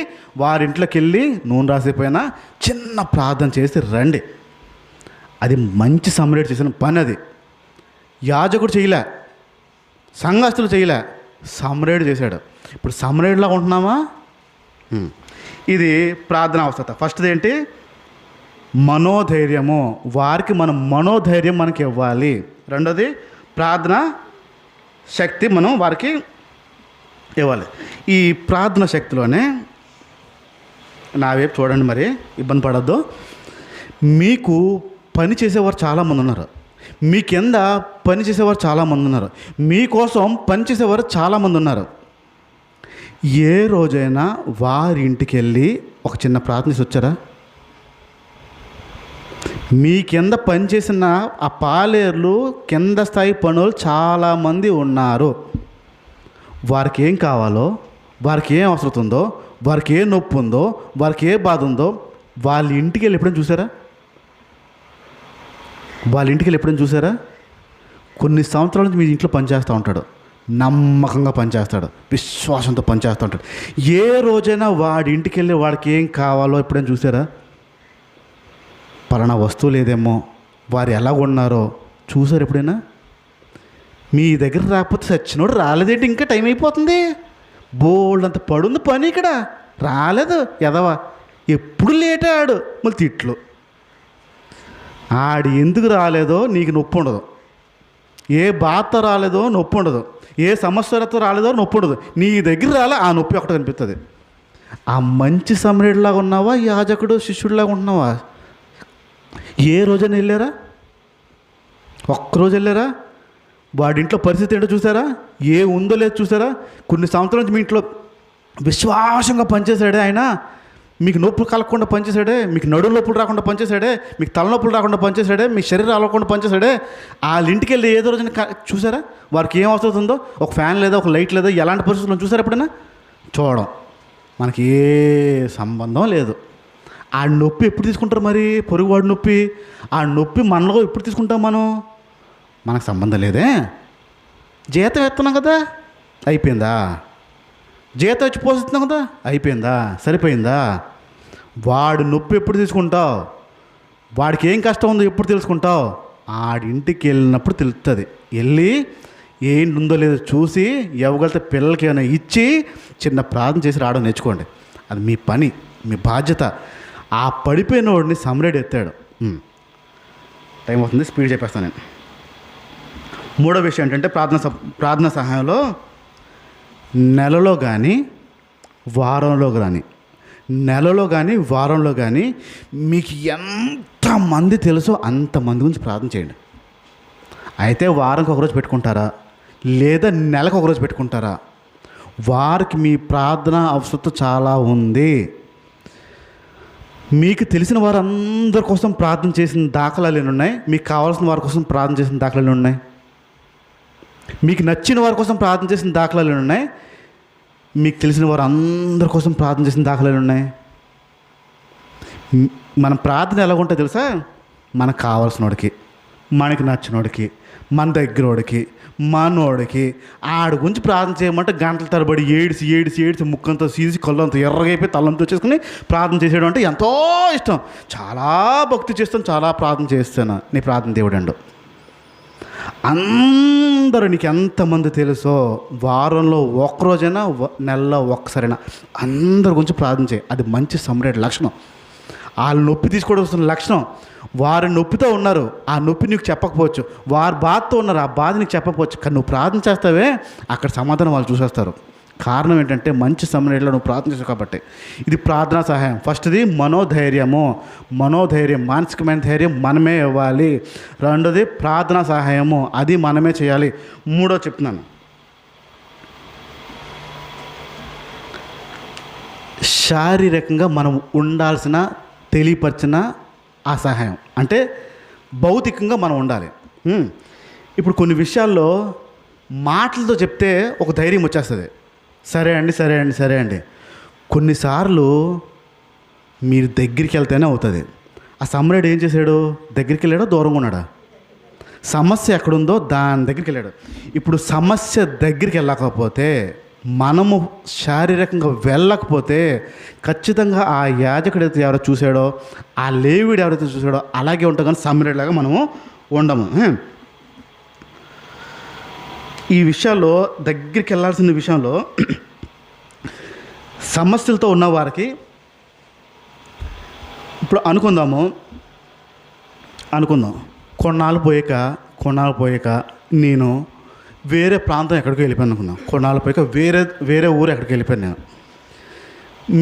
వారింట్లోకి వెళ్ళి నూనె రాసిపోయినా చిన్న ప్రార్థన చేసి రండి. అది మంచి సమరేట్ చేసిన పని. అది యాజకుడు చేయలే, సంఘస్థులు చేయలే, సమరేడు చేశాడు. ఇప్పుడు సమరేడులా ఉంటున్నామా? ఇది ప్రార్థన అవసరత. ఫస్ట్ది ఏంటి? మనోధైర్యము. వారికి మనం మనోధైర్యం మనకి ఇవ్వాలి. రెండోది ప్రార్థన శక్తి మనం వారికి ఇవ్వాలి. ఈ ప్రార్థన శక్తిలోనే నా వైపు చూడండి, మరి ఇబ్బంది పడద్దు. మీకు పని చేసేవారు చాలామంది ఉన్నారు, మీ కింద పని చేసేవారు చాలామంది ఉన్నారు, మీకోసం పని చేసేవారు చాలామంది ఉన్నారు. ఏ రోజైనా వారి ఇంటికి వెళ్ళి ఒక చిన్న ప్రార్థన చేసి వచ్చారా? మీ కింద పనిచేసిన ఆ పాలేర్లు కింద స్థాయి పనులు చాలామంది ఉన్నారు. వారికి ఏం కావాలో, వారికి ఏం అవసరం ఉందో, వారికి ఏ నొప్పి ఉందో, వారికి ఏ బాధ ఉందో వాళ్ళ ఇంటికి వెళ్ళి ఎప్పుడైనా చూసారా? వాళ్ళ ఇంటికి వెళ్ళి ఎప్పుడైనా చూసారా? కొన్ని సంవత్సరాల నుంచి మీ ఇంట్లో పనిచేస్తూ ఉంటాడు, నమ్మకంగా పనిచేస్తాడు, విశ్వాసంతో పనిచేస్తూ ఉంటాడు. ఏ రోజైనా వాడి ఇంటికి వెళ్ళి వాడికి ఏం కావాలో ఎప్పుడైనా చూసారా? పలానా వస్తువు లేదేమో, వారు ఎలా ఉన్నారో చూసారు ఎప్పుడైనా? మీ దగ్గర రాకపోతే సచ్చినోడు రాలేదేంటి, ఇంకా టైం అయిపోతుంది, బోల్డ్ అంత పడుంది పని, ఇక్కడ రాలేదు ఎదవా, ఎప్పుడు లేటే ఆడు, మళ్ళీ తిట్లు. ఆడు ఎందుకు రాలేదో నీకు నొప్పి ఉండదు, ఏ బాధ రాలేదో నొప్పి ఉండదు, ఏ సమస్యలతో రాలేదో నొప్పి ఉండదు, నీ దగ్గర రాలే ఆ నొప్పి ఒకటి కనిపిస్తుంది. ఆ మంచి సమరేడులాగా ఉన్నావా, యాజకుడు శిష్యుడిలాగా ఉంటున్నావా? ఏ రోజైనా వెళ్ళారా? ఒక్కరోజు వెళ్ళారా? వాడింట్లో పరిస్థితి ఏంటో చూసారా? ఏ ఉందో లేదో చూసారా? కొన్ని సంవత్సరాల నుంచి మీ ఇంట్లో విశ్వాసంగా పనిచేశాడే ఆయన, మీకు నొప్పులు కలగకుండా పనిచేశాడే, మీకు నడుము నొప్పులు రాకుండా పనిచేశాడే, మీకు తలనొప్పులు రాకుండా పనిచేశాడే, మీ శరీరం అలవకుండా పనిచేశాడే. వాళ్ళ ఇంటికి వెళ్ళి ఏదో రోజున చూసారా? వారికి ఏం అవసరం ఉందో, ఒక ఫ్యాన్ లేదా, ఒక లైట్ లేదా, ఎలాంటి పరిస్థితుల్లో చూసారా ఎప్పుడైనా? చూడడం. మనకి ఏ సంబంధం లేదు. ఆ నొప్పి ఎప్పుడు తీసుకుంటారు మరి? పొరుగువాడి నొప్పి. ఆ నొప్పి మనలో ఎప్పుడు తీసుకుంటాం మనం? మనకు సంబంధం లేదే. జీతం ఎత్తున్నాం కదా, అయిపోయిందా? జీతం వచ్చి పోషిస్తున్నాం కదా, అయిపోయిందా? సరిపోయిందా? వాడు నొప్పి ఎప్పుడు తీసుకుంటావు? వాడికి ఏం కష్టం ఉందో ఎప్పుడు తెలుసుకుంటావు? ఆడింటికి వెళ్ళినప్పుడు తెలుస్తుంది. వెళ్ళి ఏంటి ఉందో లేదో చూసి ఎవగలితే పిల్లలకి ఏమైనా ఇచ్చి చిన్న ప్రార్థన చేసి రావడం నేర్చుకోండి. అది మీ పని, మీ బాధ్యత. ఆ పడిపోయిన వాడిని సమరేడు ఎత్తాడు. టైం అవుతుంది, స్పీడ్ చెప్పేస్తాను నేను. మూడో విషయం ఏంటంటే ప్రార్థన సహాయంలో నెలలో కానీ వారంలో కానీ మీకు ఎంతమంది తెలుసో అంతమంది గురించి ప్రార్థన చేయండి. అయితే వారానికి ఒకరోజు పెట్టుకుంటారా, లేదా నెలకు ఒకరోజు పెట్టుకుంటారా? వారికి మీ ప్రార్థన అవసరం చాలా ఉంది. మీకు తెలిసిన వారందరి కోసం ప్రార్థన చేసిన దాఖలాలు ఎన్ని ఉన్నాయి? మీకు కావాల్సిన వారి కోసం ప్రార్థన చేసిన దాఖలాలు ఎన్ని ఉన్నాయి? మీకు నచ్చిన వారి కోసం ప్రార్థన చేసిన దాఖలాలు ఎన్ని ఉన్నాయి? మీకు తెలిసిన వారు అందరి కోసం ప్రార్థన చేసిన దాఖలాలు ఉన్నాయి. మన ప్రార్థన ఎలాగుంటుందో తెలుసా? మనకు కావాల్సినోడికి, మనకి నచ్చినోడికి, మన దగ్గరోడికి, మనోడికి ఆడి గురించి ప్రార్థన చేయమంటే గంటల తరబడి ఏడిసి ముక్కంతా సీసి కళ్ళంతా ఎర్రగైపోయి తలంతా వచ్చేసుకుని ప్రార్థన చేసేయడం అంటే ఎంతో ఇష్టం. చాలా భక్తి చేస్తాను, చాలా ప్రార్థన చేస్తాను. నీ ప్రార్థన దేవుడు అండు. అందరూ నీకు ఎంతమంది తెలుసో వారంలో ఒక్కరోజైనా నెలలో ఒక్కసారైనా అందరి గురించి ప్రార్థన చేయి. అది మంచి సమ్రేట్ లక్షణం. వాళ్ళ నొప్పి తీసుకోవడం లక్షణం. వారి నొప్పితో ఉన్నారు, ఆ నొప్పి నీకు చెప్పకపోవచ్చు. వారి బాధతో ఉన్నారు, ఆ బాధ నీకు చెప్పకపోవచ్చు. కానీ నువ్వు ప్రార్థన చేస్తావే, అక్కడ సమాధానం వాళ్ళు చూసేస్తారు. కారణం ఏంటంటే మంచి సమయంలో నువ్వు ప్రార్థన చేసావు కాబట్టి. ఇది ప్రార్థనా సహాయం. ఫస్ట్ది మనోధైర్యం, మానసికమైన ధైర్యం మనమే ఇవ్వాలి. రెండోది ప్రార్థనా సహాయము, అది మనమే చేయాలి. మూడో చెప్తున్నాను, శారీరకంగా మనం ఉండాల్సిన తెలియపరిచిన ఆ సహాయం అంటే భౌతికంగా మనం ఉండాలి. ఇప్పుడు కొన్ని విషయాల్లో మాటలతో చెప్తే ఒక ధైర్యం వచ్చేస్తుంది. సరే అండి. కొన్నిసార్లు మీరు దగ్గరికి వెళ్తేనే అవుతుంది. ఆ సమ్రాట్ ఏం చేశాడు? దగ్గరికి వెళ్ళాడో దూరంగా ఉన్నాడా? సమస్య ఎక్కడుందో దాని దగ్గరికి వెళ్ళాడు. ఇప్పుడు సమస్య దగ్గరికి వెళ్ళకపోతే, మనము శారీరకంగా వెళ్ళకపోతే ఖచ్చితంగా ఆ యాజకుడు ఎవరో చూశాడో, ఆ లేవీడు ఎవరైతే చూశాడో అలాగే ఉంటాం. కానీ సమ్రాట్లాగా మనము ఉండము. ఈ విషయాల్లో దగ్గరికి వెళ్ళాల్సిన విషయంలో సమస్యలతో ఉన్నవారికి ఇప్పుడు అనుకుందాం, కొన్నాళ్ళు పోయాక నేను వేరే ప్రాంతం ఎక్కడికి వెళ్ళిపోయాను అనుకుందాం. కొన్నాళ్ళు పోయాక వేరే ఊరు ఎక్కడికి వెళ్ళిపోయాను నేను.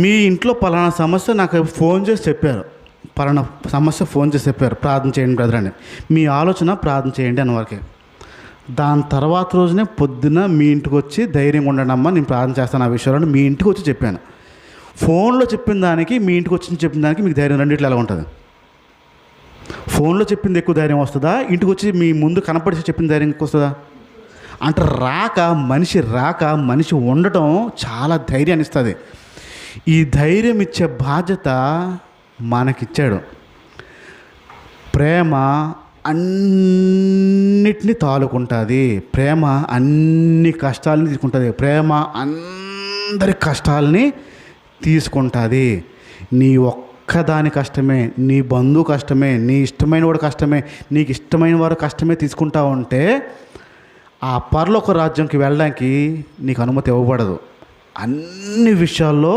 మీ ఇంట్లో పలానా సమస్య నాకు ఫోన్ చేసి చెప్పారు, ప్రార్థన చేయండి బ్రదర్ అని. మీ ఆలోచన ప్రార్థన చేయండి అన్నవారికి. దాని తర్వాత రోజునే పొద్దున మీ ఇంటికి వచ్చి ధైర్యంగా ఉండండి అమ్మా, నేను ప్రార్థన చేస్తాను ఆ విషయాలను మీ ఇంటికి వచ్చి చెప్పాను. ఫోన్లో చెప్పిన దానికి మీ ఇంటికి వచ్చి చెప్పిన దానికి మీకు ధైర్యం రెండిట్లో ఎలా ఉంటుంది? ఫోన్లో చెప్పింది ఎక్కువ ధైర్యం వస్తుందా? ఇంటికి వచ్చి మీ ముందు కనపడిచి చెప్పిన ధైర్యం ఎక్కువ వస్తుందా? అంటే మనిషి ఉండటం చాలా ధైర్యాన్ని ఇస్తుంది. ఈ ధైర్యం ఇచ్చే బాధ్యత మనకిచ్చాడు. ప్రేమ అన్నిటినీ తాలుకుంటుంది. ప్రేమ అన్ని కష్టాలని తీసుకుంటుంది. ప్రేమ అందరి కష్టాలని తీసుకుంటుంది. నీ ఒక్కదాని కష్టమే, నీ బంధువు కష్టమే, నీ ఇష్టమైన వాడు కష్టమే, నీకు ఇష్టమైన వారు కష్టమే తీసుకుంటా ఉంటే ఆ పరలోక రాజ్యంకి వెళ్ళడానికి నీకు అనుమతి ఇవ్వబడదు. అన్ని విషయాల్లో,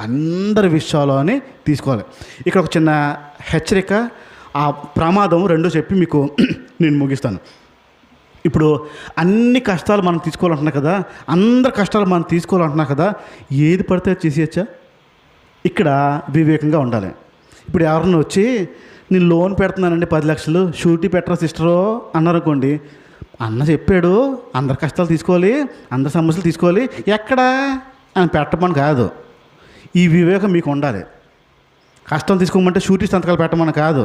అందరి విషయాల్లో అని తీసుకోవాలి. ఇక్కడ ఒక చిన్న హెచ్చరిక, ఆ ప్రమాదం రెండో చెప్పి మీకు నేను ముగిస్తాను. ఇప్పుడు అన్ని కష్టాలు మనం తీసుకోవాలంటున్నా కదా, అందరి కష్టాలు మనం తీసుకోవాలంటున్నా కదా, ఏది పడితే చేసేయచ్చా? ఇక్కడ వివేకంగా ఉండాలి. ఇప్పుడు ఎవరన్నా వచ్చి నేను లోన్ పెడుతున్నానండి 10 లక్షలు, షూరిటీ పెట్టరా సిస్టరో అన్నారనుకోండి, అన్న చెప్పాడు అందరి కష్టాలు తీసుకోవాలి, అందరి సమస్యలు తీసుకోవాలి, ఎక్కడా అని పెట్టమని కాదు. ఈ వివేకం మీకు ఉండాలి. కష్టం తీసుకోమంటే షూరిటీ సంతకాలు పెట్టమని కాదు,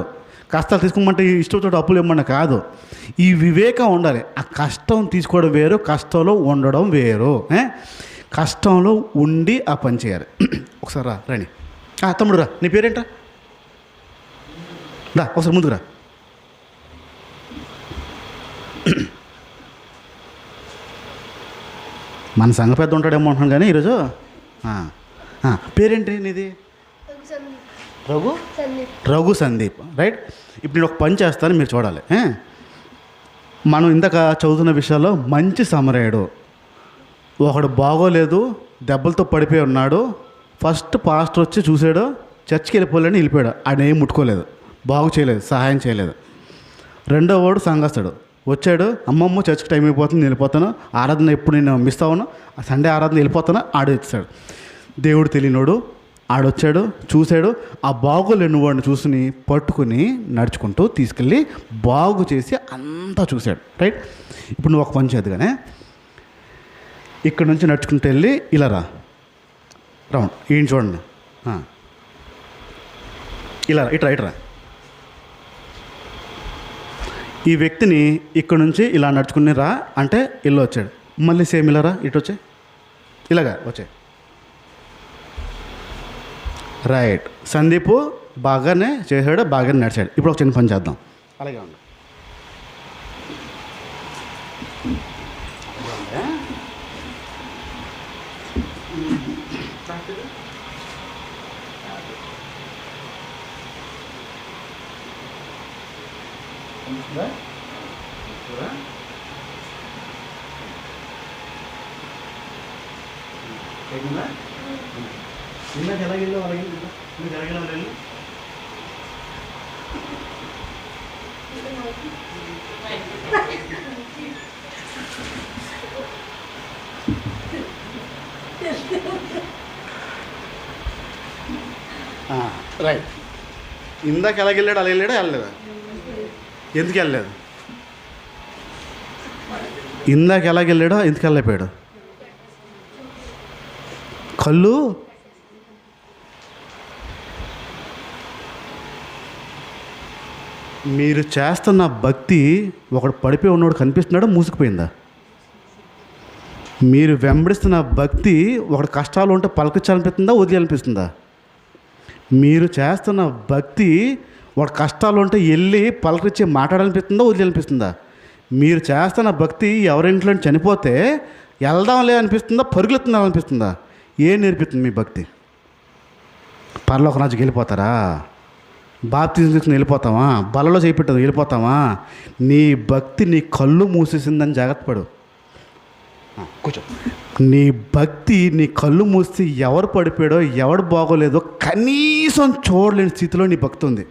కష్టాలు తీసుకోమంటే ఇష్టంతో అప్పులు ఇవ్వమని కాదు. ఈ వివేకం ఉండాలి. ఆ కష్టం తీసుకోవడం వేరు, కష్టంలో ఉండడం వేరు. కష్టంలో ఉండి ఆ పని చేయాలి. ఒకసారి రాని తమ్ముడు రా, నీ పేరేంట్రా? రా ఒకసారి ముందుకు రా. మన సంఘ పెద్ద ఉంటాడేమో అంటున్నాను కానీ ఈరోజు పేరేంటి నీది? రఘు సందీప్, రైట్. ఇప్పుడు నేను ఒక పని చేస్తాను, మీరు చూడాలి. మనం ఇందాక చదువుతున్న విషయాల్లో మంచి సమరయుడు ఒకడు బాగోలేదు, దెబ్బలతో పడిపోయి ఉన్నాడు. ఫస్ట్ పాస్టర్ వచ్చి చూశాడు, చర్చికి వెళ్ళిపోలేని వెళ్ళిపోయాడు. ఆయన ఏం ముట్టుకోలేదు, బాగు చేయలేదు, సహాయం చేయలేదు. రెండో వాడు సంఘస్థుడు వచ్చాడు, అమ్మమ్మ చర్చికి టైం అయిపోతుంది, నేను వెళ్ళిపోతాను, ఆరాధన ఎప్పుడు నేను మిస్ అవ్వను, ఆ సండే ఆరాధన వెళ్ళిపోతాను. ఆడు వచ్చాడు, దేవుడు తెలియనోడు. ఆడొచ్చాడు, చూశాడు, ఆ బాగోలేని వాడిని చూసుని పట్టుకుని నడుచుకుంటూ తీసుకెళ్ళి బాగు చేసి అంతా చూశాడు, రైట్. ఇప్పుడు నువ్వు ఒక పని చేద్దుగానే, ఇక్కడ నుంచి నడుచుకుంటూ వెళ్ళి ఇలా రా, రౌండ్ ఈయన చూడండి, ఇలా ఇట్రా ఇట్రా. ఈ వ్యక్తిని ఇక్కడ నుంచి ఇలా నడుచుకుని రా అంటే ఇల్లు వచ్చాడు. మళ్ళీ సేమ్ ఇలా రా, ఇటు వచ్చే, ఇలాగా వచ్చాయి. రైట్. సందీప్ బాగానే చేశాడు, బాగానే నడిచాడు. ఇప్పుడు ఒక చిన్న పని చేద్దాం. అలాగే ఉండు. ఇందాక ఎలాగెళ్ళో అలాగే మీకు ఎలాగెళ్ళో వెళ్ళి రైట్. ఇందాక ఎలాగెళ్ళాడు అలా వెళ్ళాడా వెళ్ళలేదా? ఎందుకు వెళ్ళలేదు? ఇందాక ఎలాగెళ్ళాడో ఎందుకు వెళ్ళిపోయాడు? కళ్ళు మీరు చేస్తున్న భక్తి ఒకడు పడిపోయి ఉన్నవాడు కనిపిస్తున్నాడా, మూసుకుపోయిందా? మీరు వెంబడిస్తున్న భక్తి ఒకటి కష్టాలు ఉంటే పలకరించాలనిపిస్తుందా, వదిలేయాలనిపిస్తుందా? మీరు చేస్తున్న భక్తి వాడు కష్టాలు ఉంటే వెళ్ళి పలకరించి మాట్లాడాలనిపిస్తుందా, వదిలేయాలనిపిస్తుందా? మీరు చేస్తున్న భక్తి ఎవరింట్లో చనిపోతే వెళ్దాంలే అనిపిస్తుందా, పరుగులెత్తుందా అనిపిస్తుందా? ఏం నేర్పిస్తుంది మీ భక్తి? పరలోక రాజుకి వెళ్ళిపోతారా? బాప్తిజం తీసుకుని వెళ్ళిపోతావా? బలలో చేపెట్టదు వెళ్ళిపోతావా? నీ భక్తి నీ కళ్ళు మూసేసిందని జాగ్రత్త పడు. కూర్చో. నీ భక్తి నీ కళ్ళు మూసి ఎవరు పడిపోయాడో ఎవడు బాగోలేదో కనీసం చూడలేని స్థితిలో నీ భక్తి ఉంది.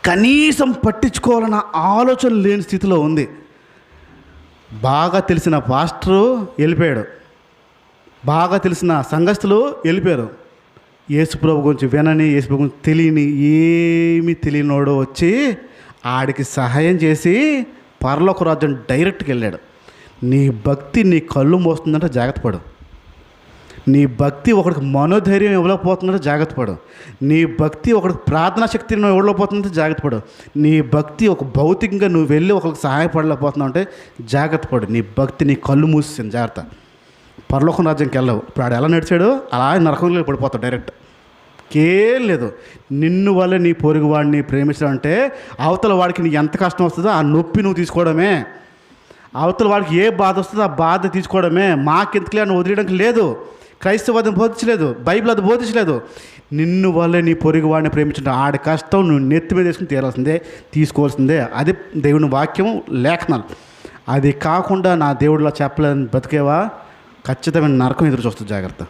కనీసం పట్టించుకోవాలన్న ఆలోచన లేని స్థితిలో ఉంది. బాగా తెలిసిన పాస్టరు వెళ్ళిపోయాడు, బాగా తెలిసిన సంఘస్థులు వెళ్ళిపోయారు. యేసుప్రభు గురించి వినని, యేసుప్రభు గురించి తెలియని, ఏమీ తెలియనోడు వచ్చి ఆడికి సహాయం చేసి పరలోక రాజ్యం డైరెక్ట్కి వెళ్ళాడు. నీ భక్తి నీ కళ్ళు మోస్తుందంటే జాగ్రత్త పడు. నీ భక్తి ఒకడికి మనోధైర్యం ఇవ్వలేకపోతుందంటే జాగ్రత్త పడు. నీ భక్తి ఒకడికి ప్రార్థనా శక్తిని ఇవ్వలేకపోతుందంటే జాగ్రత్త పడు. నీ భక్తి ఒక భౌతికంగా నువ్వు వెళ్ళి ఒకరికి సహాయపడలేకపోతున్నావు అంటే జాగ్రత్త పడు. నీ భక్తి నీ కళ్ళు మూసేసింది, జాగ్రత్త. పరలోకం రాజ్యంకి వెళ్ళవు. ఇప్పుడు ఆడు ఎలా నడిచాడు అలా నరకంలో పడిపోతావు డైరెక్ట్. ఏం లేదు. నిన్ను వల్ల నీ పొరుగు వాడిని ప్రేమించడం అంటే అవతల వాడికి నీ ఎంత కష్టం వస్తుందో ఆ నొప్పి నువ్వు తీసుకోవడమే. అవతల వాడికి ఏ బాధ వస్తుందో ఆ బాధ తీసుకోవడమే. మాకెందుకులే అని వదిలేయడానికి లేదు. క్రైస్తవాదం బోధించలేదు, బైబిల్ అది బోధించలేదు. నిన్ను వల్లే నీ పొరుగు వాడిని ప్రేమించడం ఆడి కష్టం నువ్వు నెత్తి మీద వేసుకుని తీరాల్సిందే, తీసుకోవాల్సిందే. అది దేవుని వాక్యం, లేఖనాలు. అది కాకుండా నా దేవుడిలో చెప్పలేదని బ్రతికేవా ఖచ్చితమైన నరకం ఎదురు చూస్తుంది. జాగ్రత్త.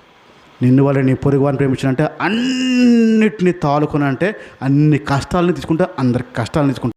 నిన్ను వల్ల నీ పొరుగు వాడిని ప్రేమించాలంటే అన్నిటినీ తాలుకుని, అంటే అన్ని కష్టాలని తీసుకుంటే అందరికి కష్టాలను తీసుకుంటా.